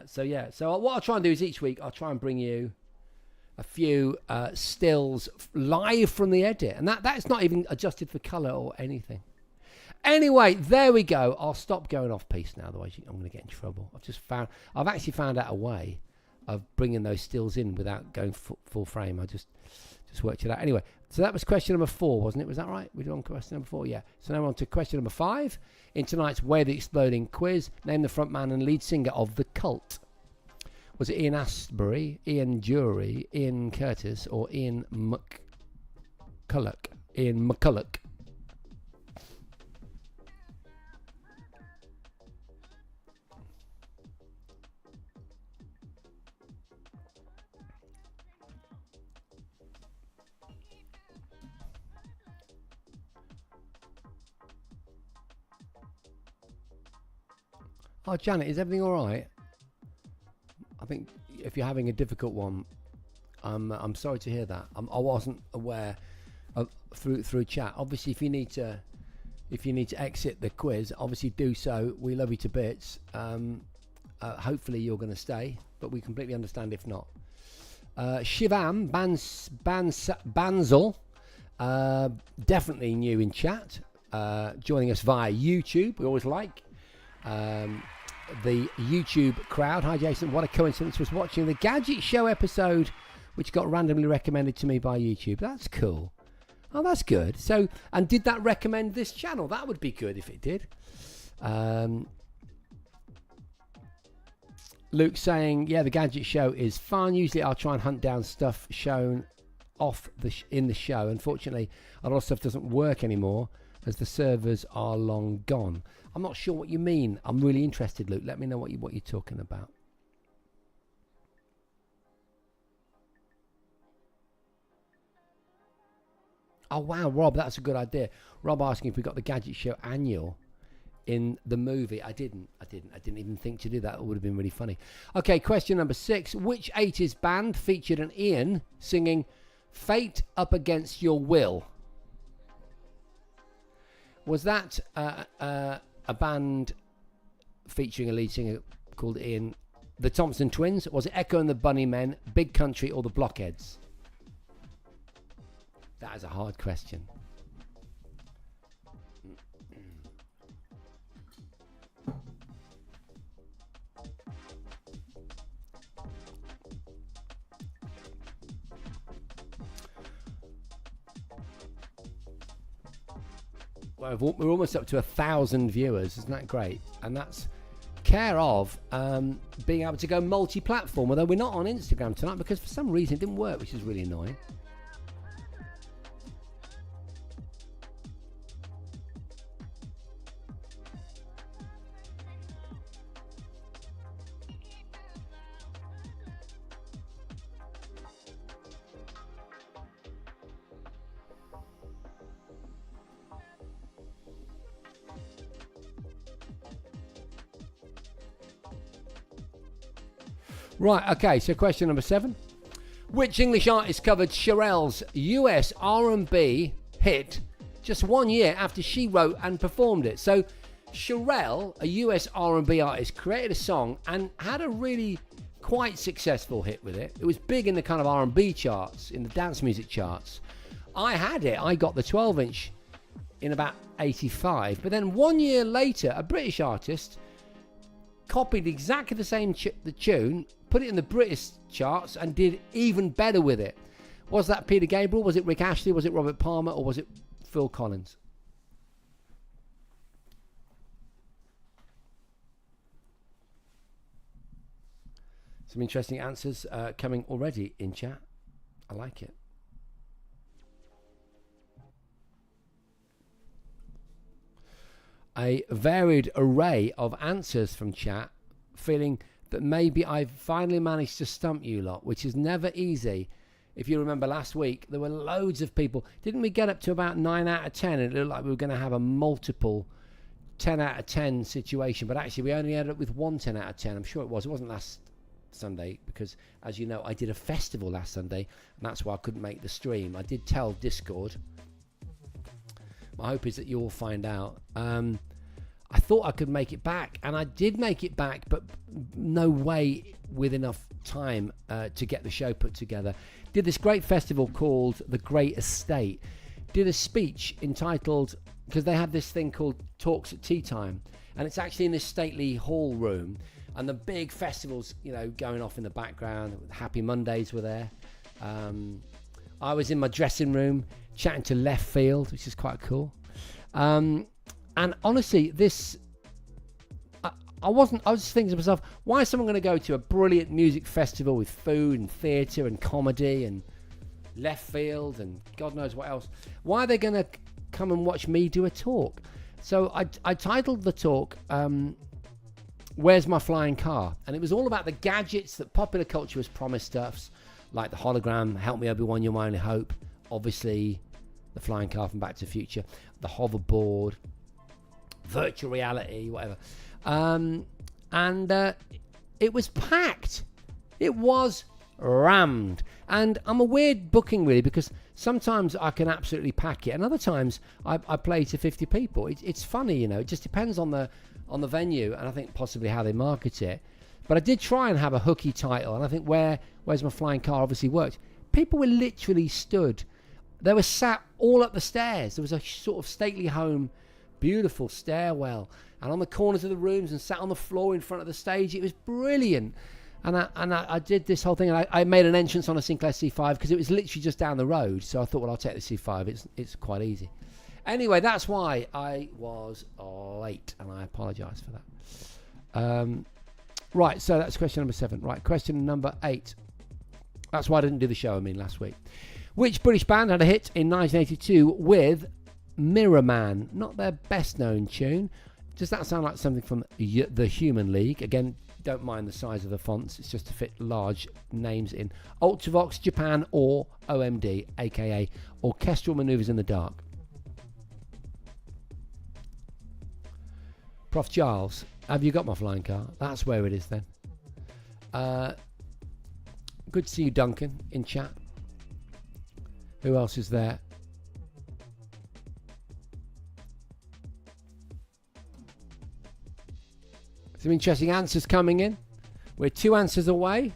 So yeah. So what I'll try and do is each week I'll try and bring you a few stills live from the edit, and that's not even adjusted for color or anything. Anyway, there we go. I'll stop going off piece now, otherwise I'm going to get in trouble. I've actually found out a way of bringing those stills in without going full frame. I just worked it out. Anyway, so that was question number 4, wasn't it? Was that right? We're on question number 4, yeah. So now we're on to question number 5 in tonight's Way of the Exploding quiz. Name the frontman and lead singer of The Cult. Was it Ian Astbury, Ian Dury, Ian Curtis, or Ian McCulloch? Ian McCulloch. Oh, Janet, is everything all right? I think if you're having a difficult one, I'm sorry to hear that. I wasn't aware of through chat. Obviously, if you need to exit the quiz, obviously do so. We love you to bits. Hopefully, you're going to stay, but we completely understand if not. Shivam Banzel Definitely new in chat. Joining us via YouTube. We always like the YouTube crowd. Hi, Jason. What a coincidence. Was watching the Gadget Show episode, which got randomly recommended to me by YouTube. That's cool. Oh, that's good. So, and did that recommend this channel? That would be good if it did. Luke saying, yeah, the Gadget Show is fun. Usually I'll try and hunt down stuff shown off in the show. Unfortunately, a lot of stuff doesn't work anymore as the servers are long gone. I'm not sure what you mean. I'm really interested, Luke. Let me know what you're talking about. Oh, wow, Rob, that's a good idea. Rob asking if we got the Gadget Show annual in the movie. I didn't even think to do that. It would have been really funny. Okay, question number 6. Which 80s band featured an Ian singing Fate Up Against Your Will? Was that a band featuring a lead singer called Ian, the Thompson Twins? Was it Echo and the Bunnymen, Big Country, or the Blockheads? That is a hard question. Well, we're almost up to 1,000 viewers. Isn't that great? And that's care of being able to go multi-platform, although we're not on Instagram tonight because for some reason it didn't work, which is really annoying. Right, okay, so question number 7. Which English artist covered Cheryl's US R&B hit just 1 year after she wrote and performed it? So Cheryl, a US R&B artist, created a song and had a really quite successful hit with it. It was big in the kind of R&B charts, in the dance music charts. I had it. I got the 12-inch in about 85. But then 1 year later, a British artist copied exactly the same the tune, put it in the British charts and did even better with it. Was that Peter Gabriel? Was it Rick Astley? Was it Robert Palmer? Or was it Phil Collins? Some interesting answers coming already in chat. I like it. A varied array of answers from chat, feeling that maybe I've finally managed to stump you lot, which is never easy. If you remember last week, there were loads of people. Didn't we get up to about 9 out of 10? It looked like we were going to have a multiple 10 out of 10 situation, but actually we only ended up with 1 10 out of 10. I'm sure it was. It wasn't last Sunday because, as you know, I did a festival last Sunday, and that's why I couldn't make the stream. I did tell Discord. My hope is that you all find out. I thought I could make it back, and I did make it back, but no way with enough time to get the show put together. Did this great festival called The Great Estate. Did a speech entitled, because they have this thing called Talks at Tea Time, and it's actually in this stately hall room, and the big festivals, you know, going off in the background. Happy Mondays were there. I was in my dressing room chatting to Left Field, which is quite cool. And honestly, I was just thinking to myself, why is someone going to go to a brilliant music festival with food and theatre and comedy and Left Field and God knows what else? Why are they going to come and watch me do a talk? So I titled the talk, Where's My Flying Car? And it was all about the gadgets that popular culture has promised us, like the hologram, Help Me Obi-Wan, You're My Only Hope, obviously the flying car from Back to the Future, the hoverboard, virtual reality, whatever. It was packed. It was rammed. And I'm a weird booking, really, because sometimes I can absolutely pack it, and other times I play to 50 people. It's funny, you know. It just depends on the venue, and I think possibly how they market it. But I did try and have a hooky title, and I think Where's My Flying Car obviously worked. People were literally stood They were sat all up the stairs. There was a sort of stately home, beautiful stairwell, and on the corners of the rooms and sat on the floor in front of the stage. It was brilliant. And I did this whole thing, and I made an entrance on a Sinclair C5 because it was literally just down the road. So I thought, well, I'll take the C5. It's quite easy. Anyway, that's why I was late, and I apologise for that. Right, so that's question number 7. Right, question number 8. That's why I didn't do the show, last week. Which British band had a hit in 1982 with Mirror Man? Not their best known tune. Does that sound like something from the Human League? Again, don't mind the size of the fonts. It's just to fit large names in. Ultravox, Japan, or OMD, aka Orchestral Manoeuvres in the Dark. Prof. Giles, have you got my flying car? That's where it is then. Good to see you, Duncan, in chat. Who else is there? Some interesting answers coming in. We're 2 answers away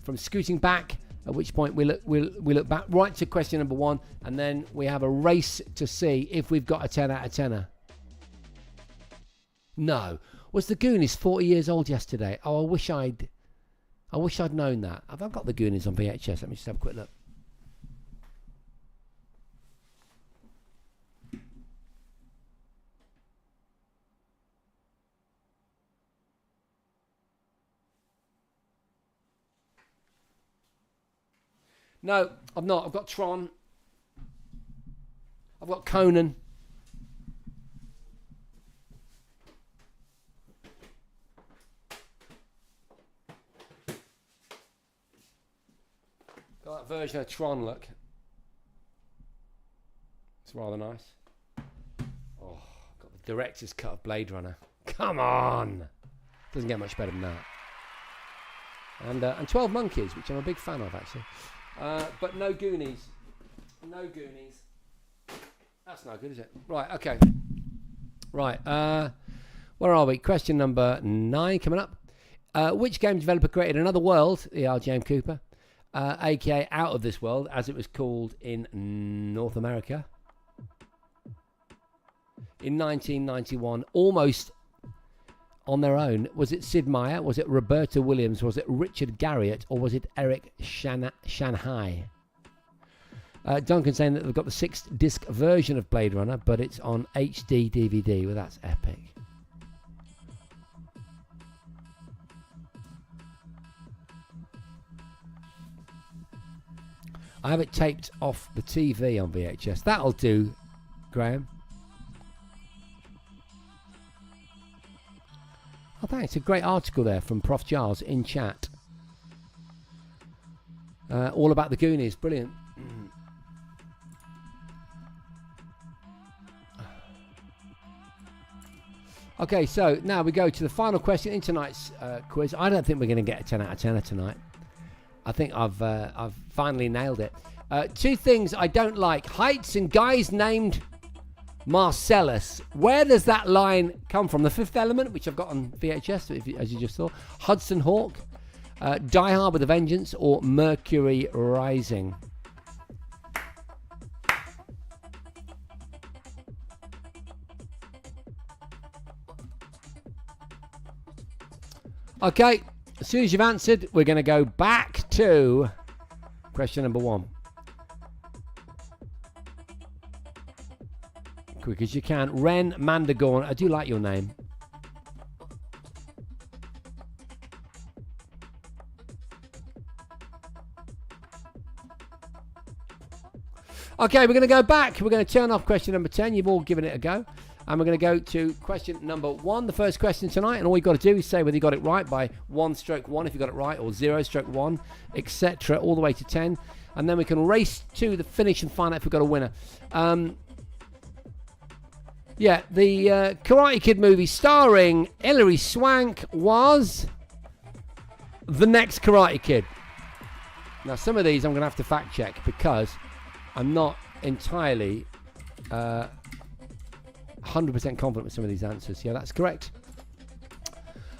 from scooting back, at which point we look back right to question number 1, and then we have a race to see if we've got a 10 out of 10er. No. Was the Goonies 40 years old yesterday? Oh, I wish I'd known that. Have I got the Goonies on VHS? Let me just have a quick look. No, I've not. I've got Tron. I've got Conan. Got that version of Tron, look. It's rather nice. Oh, got the director's cut of Blade Runner. Come on! Doesn't get much better than that. And 12 Monkeys, which I'm a big fan of, actually. But no Goonies. No Goonies. That's not good, is it? Right, okay. Right, where are we? Question number 9 coming up. Which game developer created Another World, E.R. James Cooper, aka Out of This World, as it was called in North America, in 1991, almost on their own? Was it Sid Meier? Was it Roberta Williams? Was it Richard Garriott? Or was it Eric Shanghai? Duncan saying that they've got the 6-disc version of Blade Runner, but it's on HD DVD. Well, that's epic. I have it taped off the TV on VHS. That'll do, Graham. Oh, thanks. A great article there from Prof. Giles in chat. All about the Goonies. Brilliant. Okay, so now we go to the final question in tonight's quiz. I don't think we're going to get a 10 out of 10 tonight. I think I've finally nailed it. 2 things I don't like: heights and guys named Marcellus. Where does that line come from? The Fifth Element, which I've got on VHS, as you just saw. Hudson Hawk, Die Hard with a Vengeance, or Mercury Rising. Okay, as soon as you've answered, we're going to go back to question number 1. Quick as you can. Ren Mandagorn. I do like your name. Okay, we're going to go back. We're going to turn off question number 10. You've all given it a go. And we're going to go to question number 1, the first question tonight. And all you've got to do is say whether you got it right by 1/1 if you got it right, or 0/1, etc., all the way to 10. And then we can race to the finish and find out if we've got a winner. Yeah, the Karate Kid movie starring Hilary Swank was The Next Karate Kid. Now, some of these I'm going to have to fact check because I'm not entirely 100% confident with some of these answers. Yeah, that's correct.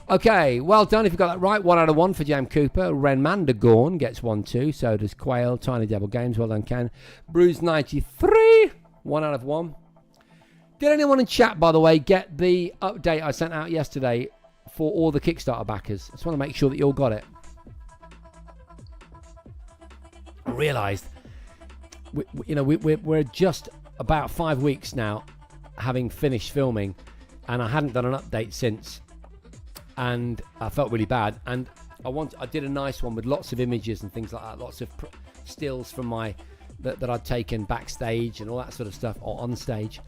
Okay, well done if you got that right. 1 out of 1 for Jam Cooper. Ren Mandagorn gets 1-2. So does Quail. Tiny Devil Games. Well done, Ken. Bruce 93. 1 out of 1. Did anyone in chat, by the way, get the update I sent out yesterday for all the Kickstarter backers? I just want to make sure that you all got it. I realised, we're just about 5 weeks now having finished filming, and I hadn't done an update since. And I felt really bad, and I did a nice one with lots of images and things like that, lots of stills from that I'd taken backstage and all that sort of stuff, or on stage.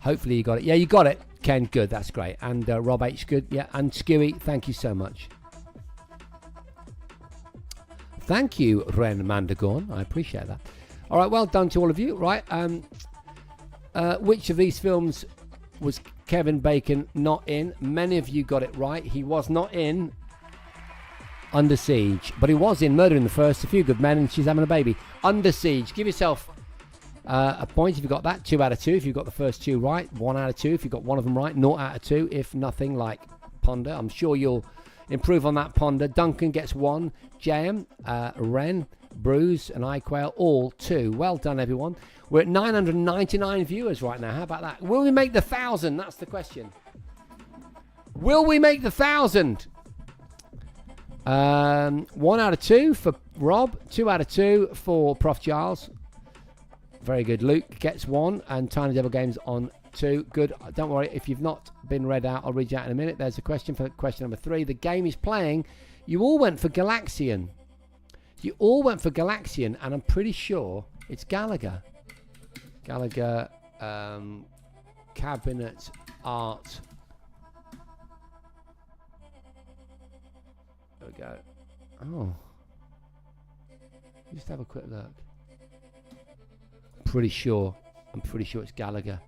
Hopefully you got it. Yeah, you got it, Ken. Good, that's great. And Rob H, good. Yeah, and Skewy, thank you so much. Thank you, Ren Mandagorn. I appreciate that. All right, well done to all of you. Right, which of these films was Kevin Bacon not in? Many of you got it right. He was not in Under Siege, but he was in Murder in the First, A Few Good Men, and She's Having a Baby. Under Siege. Give yourself a point if you got that. 2 out of 2 if you got the first 2 right. 1 out of 2 if you got one of them right. 0 out of 2 if nothing, like Ponder. I'm sure you'll improve on that, Ponder. Duncan gets 1. JM, Ren, Bruce, and iQuail all 2. Well done, everyone. We're at 999 viewers right now. How about that? Will we make the 1,000? That's the question. Will we make the 1,000? 1 out of 2 for Rob. 2 out of 2 for Prof Giles. Very good. Luke gets 1, and Tiny Devil Games on 2. Good. Don't worry, if you've not been read out, I'll read you out in a minute. There's a question for question number 3. The game is playing. You all went for Galaxian. You all went for Galaxian, and I'm pretty sure it's Gallagher. Gallagher, cabinet art. There we go. Oh. Just have a quick look. I'm pretty sure it's Gallagher.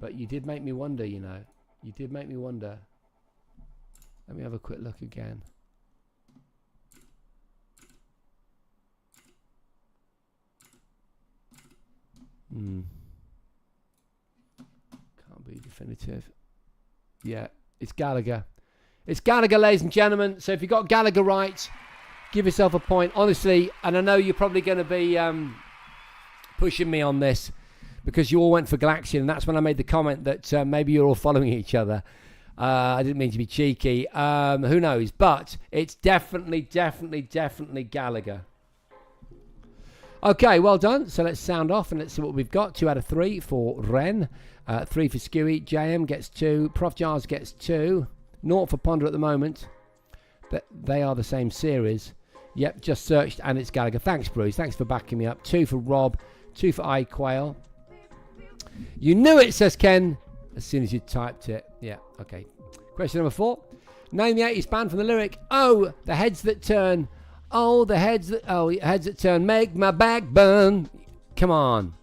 But you did make me wonder, you know. You did make me wonder. Let me have a quick look again. Can't be definitive. Yeah, it's Gallagher. It's Gallagher, ladies and gentlemen. So if you got Gallagher right, give yourself a point. Honestly, and I know you're probably going to be pushing me on this because you all went for Galaxian, and that's when I made the comment that maybe you're all following each other. I didn't mean to be cheeky. Who knows? But it's definitely Gallagher. Okay, well done. So let's sound off and let's see what we've got. 2 out of 3 for Ren. 3 for Skewy. JM gets 2. Prof Jars gets 2. 0 for Ponder at the moment. But they are the same series. Yep, just searched and it's Gallagher. Thanks, Bruce. Thanks for backing me up. 2 for Rob. 2 for iQuail. You knew it, says Ken, as soon as you typed it. Yeah, okay. Question number 4. Name the 80s band from the lyric, oh, the heads that turn. Oh, the heads that turn make my back burn. Come on.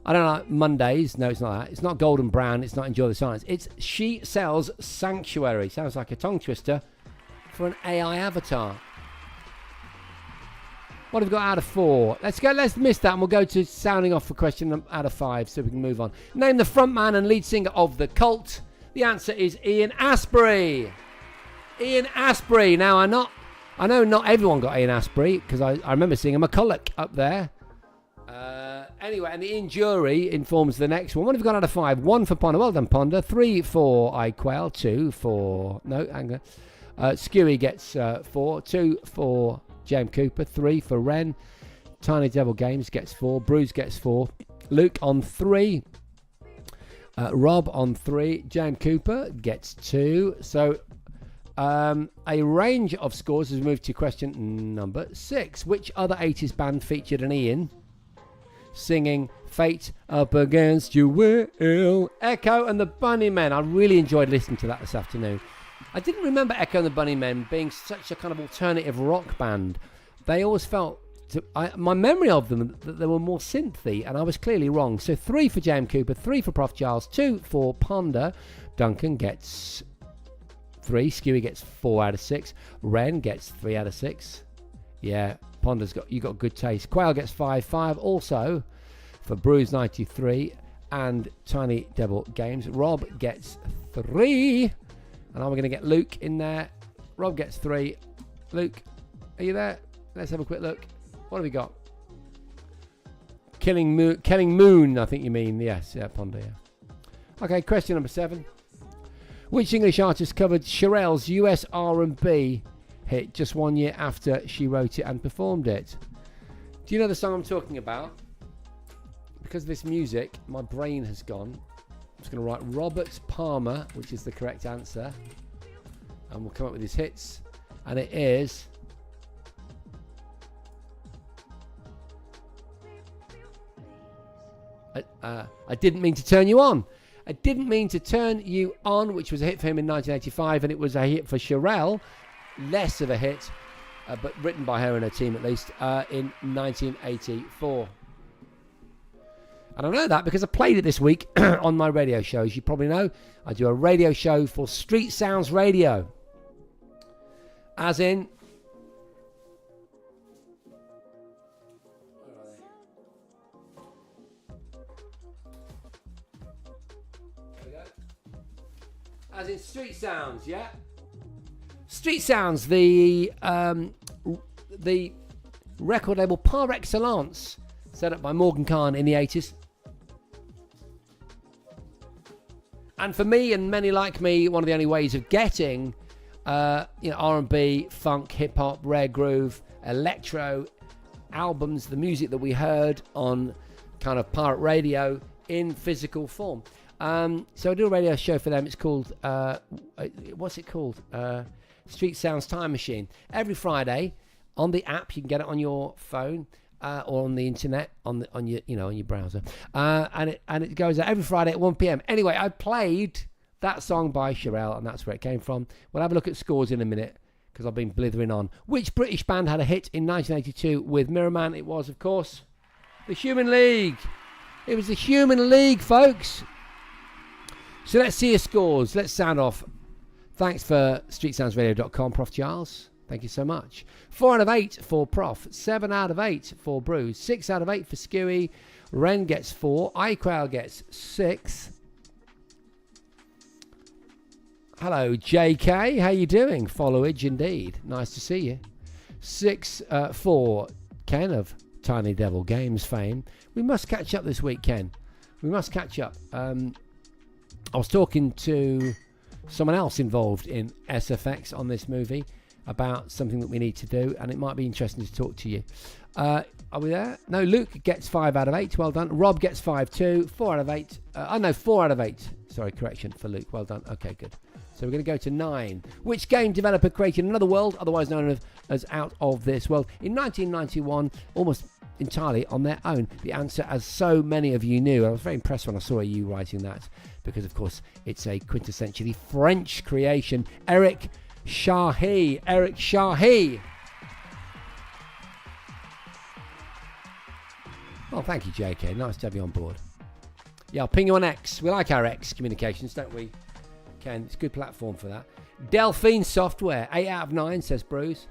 I don't know, Mondays. No, it's not that. It's not Golden Brown. It's not Enjoy the Silence. It's She Sells Sanctuary. Sounds like a tongue twister for an AI avatar. What have we got out of 4? Let's miss that and we'll go to sounding off for question out of 5 so we can move on. Name the frontman and lead singer of The Cult. The answer is Ian Astbury. Ian Astbury. Now, I know not everyone got Ian Astbury because I remember seeing a McCulloch up there. Anyway, and the Ian jury informs the next one. What have we got out of 5? 1 for Ponder. Well done, Ponder. 3 for iQuail. 2 for... No, hang on. Skewy gets 4. 2 for James Cooper. 3 for Ren. Tiny Devil Games gets 4. Bruce gets 4. Luke on 3. Rob on 3. James Cooper gets 2. So... a range of scores as we move to question number 6. Which other 80s band featured an Ian singing Fate Up Against Your Will? Echo and the Bunnymen. I really enjoyed listening to that this afternoon. I didn't remember Echo and the Bunnymen being such a kind of alternative rock band. They always felt, my memory of them, that they were more synthy, and I was clearly wrong. So 3 for James Cooper, 3 for Prof Giles, 2 for Ponder. Duncan gets 3. Skewy gets 4 out of 6. Ren gets 3 out of 6. Yeah, Ponder's got good taste. Quail gets 5. 5 also for Bruce 93 and Tiny Devil Games. Rob gets 3. And I'm going to get Luke in there. Rob gets 3. Luke, are you there? Let's have a quick look. What have we got? Killing Moon, I think you mean. Yes, yeah, Ponder, yeah. Okay, question number 7. Which English artist covered Cheryl's US R&B hit just 1 year after she wrote it and performed it? Do you know the song I'm talking about? Because of this music, my brain has gone. I'm just going to write Robert Palmer, which is the correct answer. And we'll come up with his hits. And it is... I Didn't Mean to Turn You On. I Didn't Mean to Turn You On, which was a hit for him in 1985, and it was a hit for Cherelle, less of a hit, but written by her and her team at least, in 1984. And I know that because I played it this week on my radio show. As you probably know, I do a radio show for Street Sounds Radio. As in... As in Street Sounds, yeah? Street Sounds, the record label par excellence, set up by Morgan Khan in the 80s. And for me and many like me, one of the only ways of getting R&B, funk, hip-hop, rare groove, electro albums, the music that we heard on kind of pirate radio in physical form. So I do a radio show for them. It's called, what's it called? Street Sounds Time Machine. Every Friday on the app, you can get it on your phone or on the internet, on your browser. And it goes out every Friday at 1 p.m. Anyway, I played that song by Cherelle, and that's where it came from. We'll have a look at scores in a minute because I've been blithering on. Which British band had a hit in 1982 with Mirror Man? It was, of course, the Human League. It was the Human League, folks. So let's see your scores. Let's sound off. Thanks for streetsoundsradio.com, Prof Charles. Thank you so much. 4 out of 8 for Prof. 7 out of 8 for Bruce. 6 out of 8 for Skewy. Ren gets 4. iCrowd gets 6. Hello, JK. How you doing? Followage indeed. Nice to see you. 6 for Ken of Tiny Devil Games fame. We must catch up this week, Ken. We must catch up. I was talking to someone else involved in SFX on this movie about something that we need to do, and it might be interesting to talk to you. Are we there? No, Luke gets 5 out of 8. Well done. Rob gets 5 too. 4 out of 8. 4 out of 8. Sorry, correction for Luke. Well done. Okay, good. So we're going to go to 9. Which game developer created another world, otherwise known as Out of This World, in 1991, almost entirely on their own? The answer, as so many of you knew, I was very impressed when I saw you writing that, because of course it's a quintessentially French creation. Eric Shahi. Well, thank you, JK. Nice to have you on board. Yeah, I'll ping you on X. We like our X communications, don't we, Ken? It's a good platform for that. Delphine Software. 8 out of 9, says Bruce.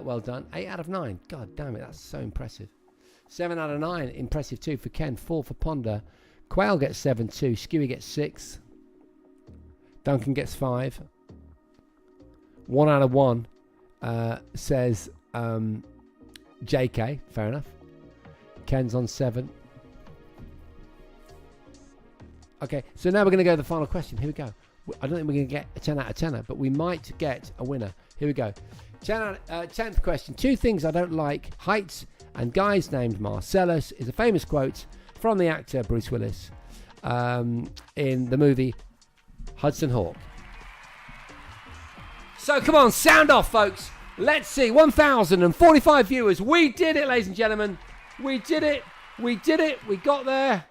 Well done. 8 out of 9. God damn it, that's so impressive. 7 out of 9. Impressive too for Ken. 4 for Ponder. Quail gets 7 too. Skewy gets 6. Duncan gets 5. 1 out of 1 says JK. Fair enough. Ken's on 7. Okay, so now we're going to go to the final question. Here we go. I don't think we're going to get a 10 out of 10, but we might get a winner. Here we go. 10th question. 2 things I don't like: heights and guys named Marcellus, is a famous quote from the actor Bruce Willis in the movie Hudson Hawk. So come on, sound off, folks. Let's see. 1,045 viewers. We did it, ladies and gentlemen. We did it. We got there.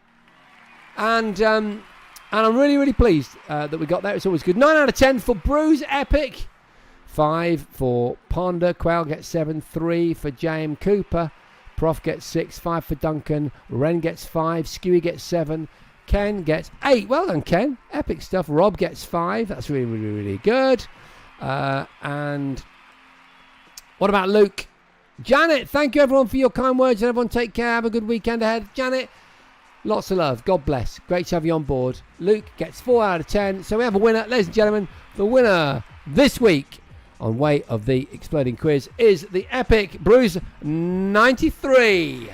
And I'm really, really pleased that we got there. It's always good. 9 out of 10 for Bruce Epic. 5 for Ponder. Quail gets 7. 3 for J.M. Cooper. Prof gets 6. 5 for Duncan. Ren gets 5. Skewy gets 7. Ken gets 8. Well done, Ken. Epic stuff. Rob gets 5. That's really, really, really good. And what about Luke? Janet, thank you everyone for your kind words, and everyone take care. Have a good weekend ahead. Janet, Lots of love. God bless. Great to have you on board. Luke gets 4 out of 10. So we have a winner. Ladies and gentlemen, the winner this week on Way of the Exploding Quiz is the epic Bruce 93.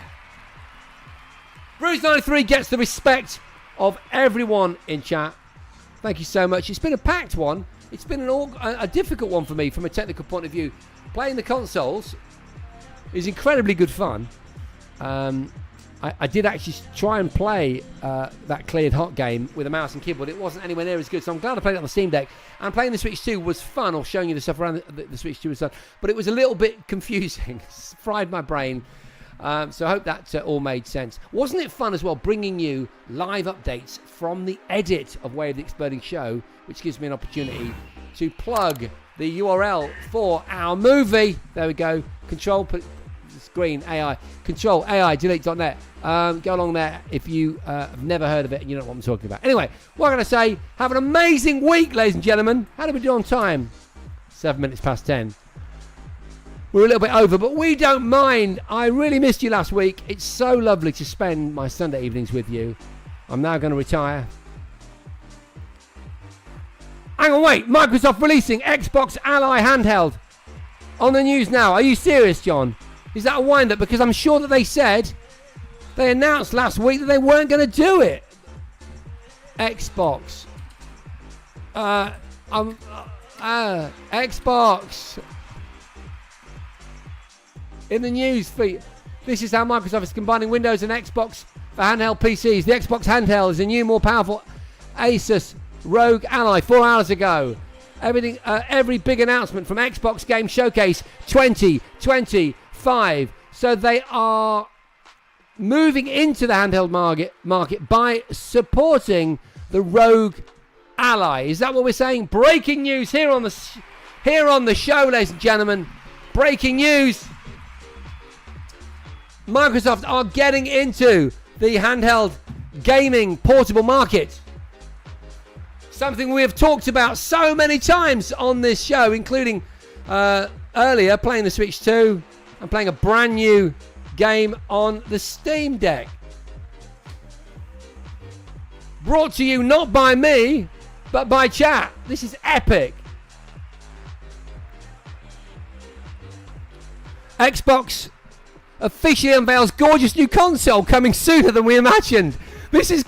Bruce 93 gets the respect of everyone in chat. Thank you so much. It's been a packed one. It's been a difficult one for me from a technical point of view. Playing the consoles is incredibly good fun. I did actually try and play that cleared hot game with a mouse and keyboard. It wasn't anywhere near as good, so I'm glad I played it on the Steam Deck. And playing the Switch 2 was fun, or showing you the stuff around the Switch 2 was fun, but it was a little bit confusing. Fried my brain. So I hope that all made sense. Wasn't it fun as well, bringing you live updates from the edit of Way of the Exploding Show, which gives me an opportunity to plug the URL for our movie. There we go. Screen AI, control AI delete.net. Go along there if you have never heard of it and you don't know what I'm talking about. Anyway, what I'm going to say, have an amazing week, ladies and gentlemen. How did we do on time? 7 minutes past 10. We're a little bit over, but we don't mind. I really missed you last week. It's so lovely to spend my Sunday evenings with you. I'm now going to retire. Hang on, wait. Microsoft releasing Xbox Ally handheld. On the news now. Are you serious, John? Is that a wind-up? Because I'm sure that they announced last week that they weren't going to do it. Xbox. Xbox. In the news feed. This is how Microsoft is combining Windows and Xbox for handheld PCs. The Xbox handheld is a new, more powerful Asus ROG Ally 4 hours ago. Every big announcement from Xbox Game Showcase 2025. So they are moving into the handheld market by supporting the ROG Ally. Is that what we're saying? Breaking news here on the show, ladies and gentlemen. Breaking news. Microsoft are getting into the handheld gaming portable market. Something we have talked about so many times on this show, including earlier playing the Switch 2 and playing a brand new game on the Steam Deck. Brought to you not by me, but by chat. This is epic. Xbox officially unveils gorgeous new console coming sooner than we imagined. This is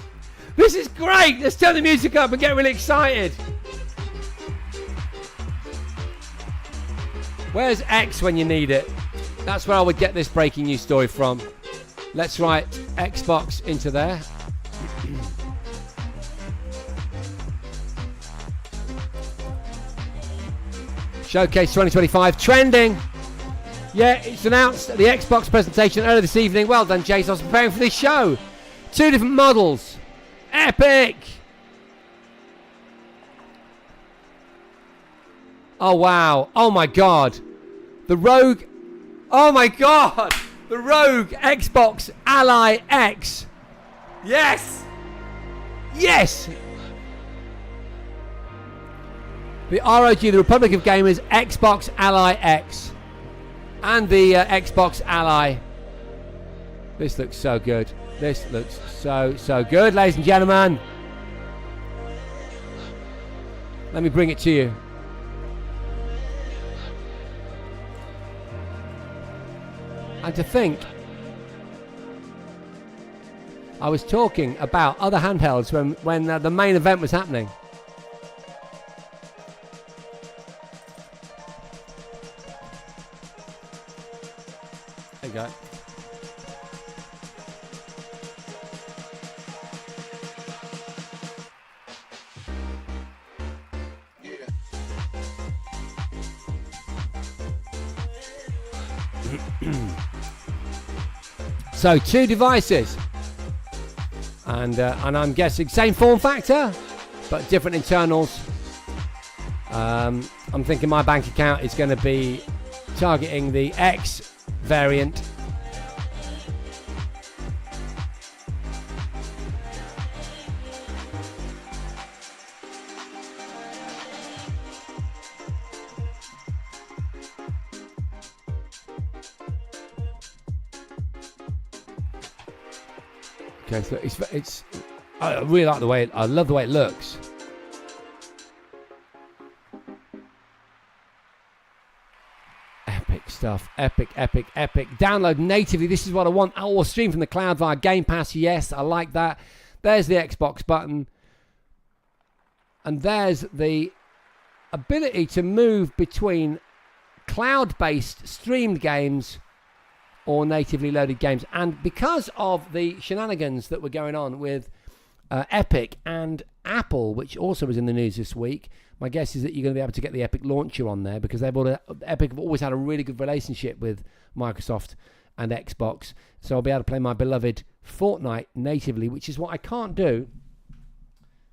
great. Let's turn the music up and get really excited. Where's X when you need it? That's where I would get this breaking news story from. Let's write Xbox into there. Showcase 2025 trending. Yeah, it's announced at the Xbox presentation earlier this evening. Well done, Jason. I was preparing for this show. 2 different models. Epic! Oh, wow. Oh, my God. The ROG... Oh, my God! The ROG Xbox Ally X. Yes! Yes! The ROG, the Republic of Gamers Xbox Ally X. And the Xbox Ally. This looks so good. This looks so good, ladies and gentlemen. Let me bring it to you. And to think, I was talking about other handhelds when the main event was happening. There you go. So 2 devices, and I'm guessing same form factor, but different internals. I'm thinking my bank account is going to be targeting the X variant. Okay, so it's I really like the way I love the way it looks. Epic stuff. Epic. Download natively. This is what I want. Or stream from the cloud via Game Pass. Yes, I like that. There's the Xbox button. And there's the ability to move between cloud-based streamed games or natively loaded games. And because of the shenanigans that were going on with Epic and Apple, which also was in the news this week, my guess is that you're going to be able to get the Epic launcher on there because Epic have always had a really good relationship with Microsoft and Xbox. So I'll be able to play my beloved Fortnite natively, which is what I can't do.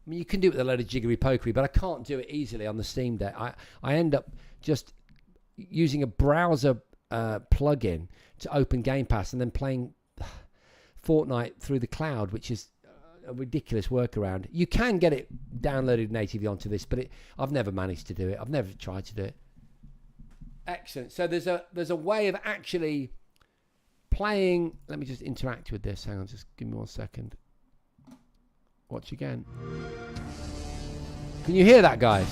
I mean, you can do it with a load of jiggery-pokery, but I can't do it easily on the Steam Deck. I end up just using a browser plugin to open Game Pass and then playing Fortnite through the cloud, which is a ridiculous workaround. You can get it downloaded natively onto this, but I've never managed to do it. I've never tried to do it. Excellent. So there's a way of actually playing. Let me just interact with this. Hang on, just give me 1 second. Watch again. Can you hear that, guys?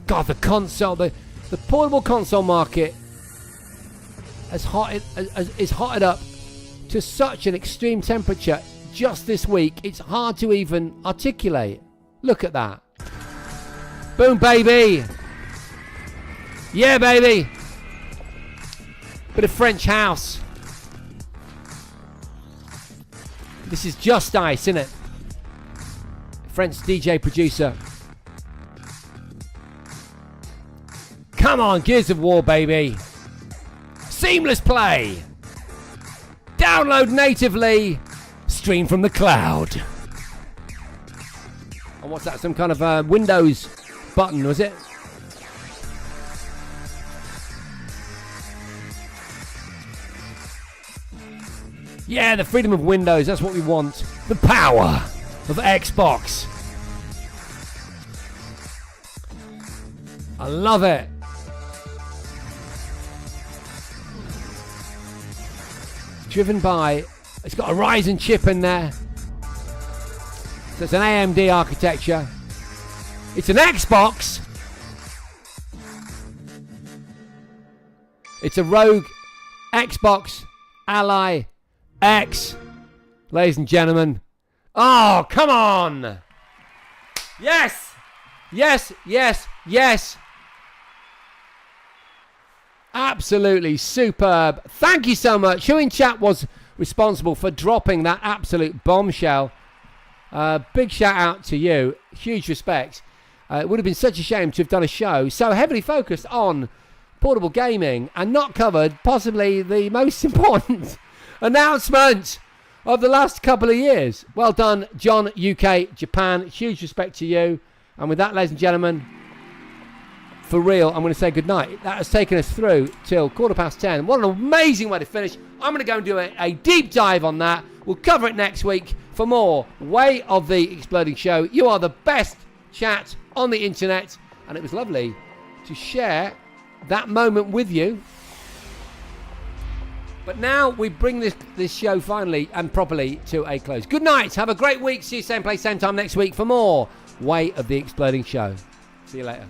God, the console, the portable console market is hotted up to such an extreme temperature just this week. It's hard to even articulate. Look at that. Boom, baby. Yeah, baby. Bit of French house. This is Just Ice, isn't it? French DJ producer. Come on, Gears of War, baby. Seamless play. Download natively. Stream from the cloud. And what's that? Some kind of Windows button, was it? Yeah, the freedom of Windows. That's what we want. The power of Xbox. I love it. Driven by, it's got a Ryzen chip in there. So it's an AMD architecture. It's an Xbox. It's a Rogue Xbox Ally X. Ladies and gentlemen. Oh, come on. Yes. Yes, yes, yes. Absolutely superb. Thank you so much. Who in chat was responsible for dropping that absolute bombshell? Big shout out to you. Huge respect. It would have been such a shame to have done a show so heavily focused on portable gaming and not covered possibly the most important announcement of the last couple of years. Well done, John, UK, Japan. Huge respect to you. And with that, ladies and gentlemen, for real, I'm going to say goodnight. That has taken us through till 10:15. What an amazing way to finish. I'm going to go and do a deep dive on that. We'll cover it next week for more Way of the Exploding Show. You are the best chat on the internet. And it was lovely to share that moment with you. But now we bring this show finally and properly to a close. Good night. Have a great week. See you same place, same time next week for more Way of the Exploding Show. See you later.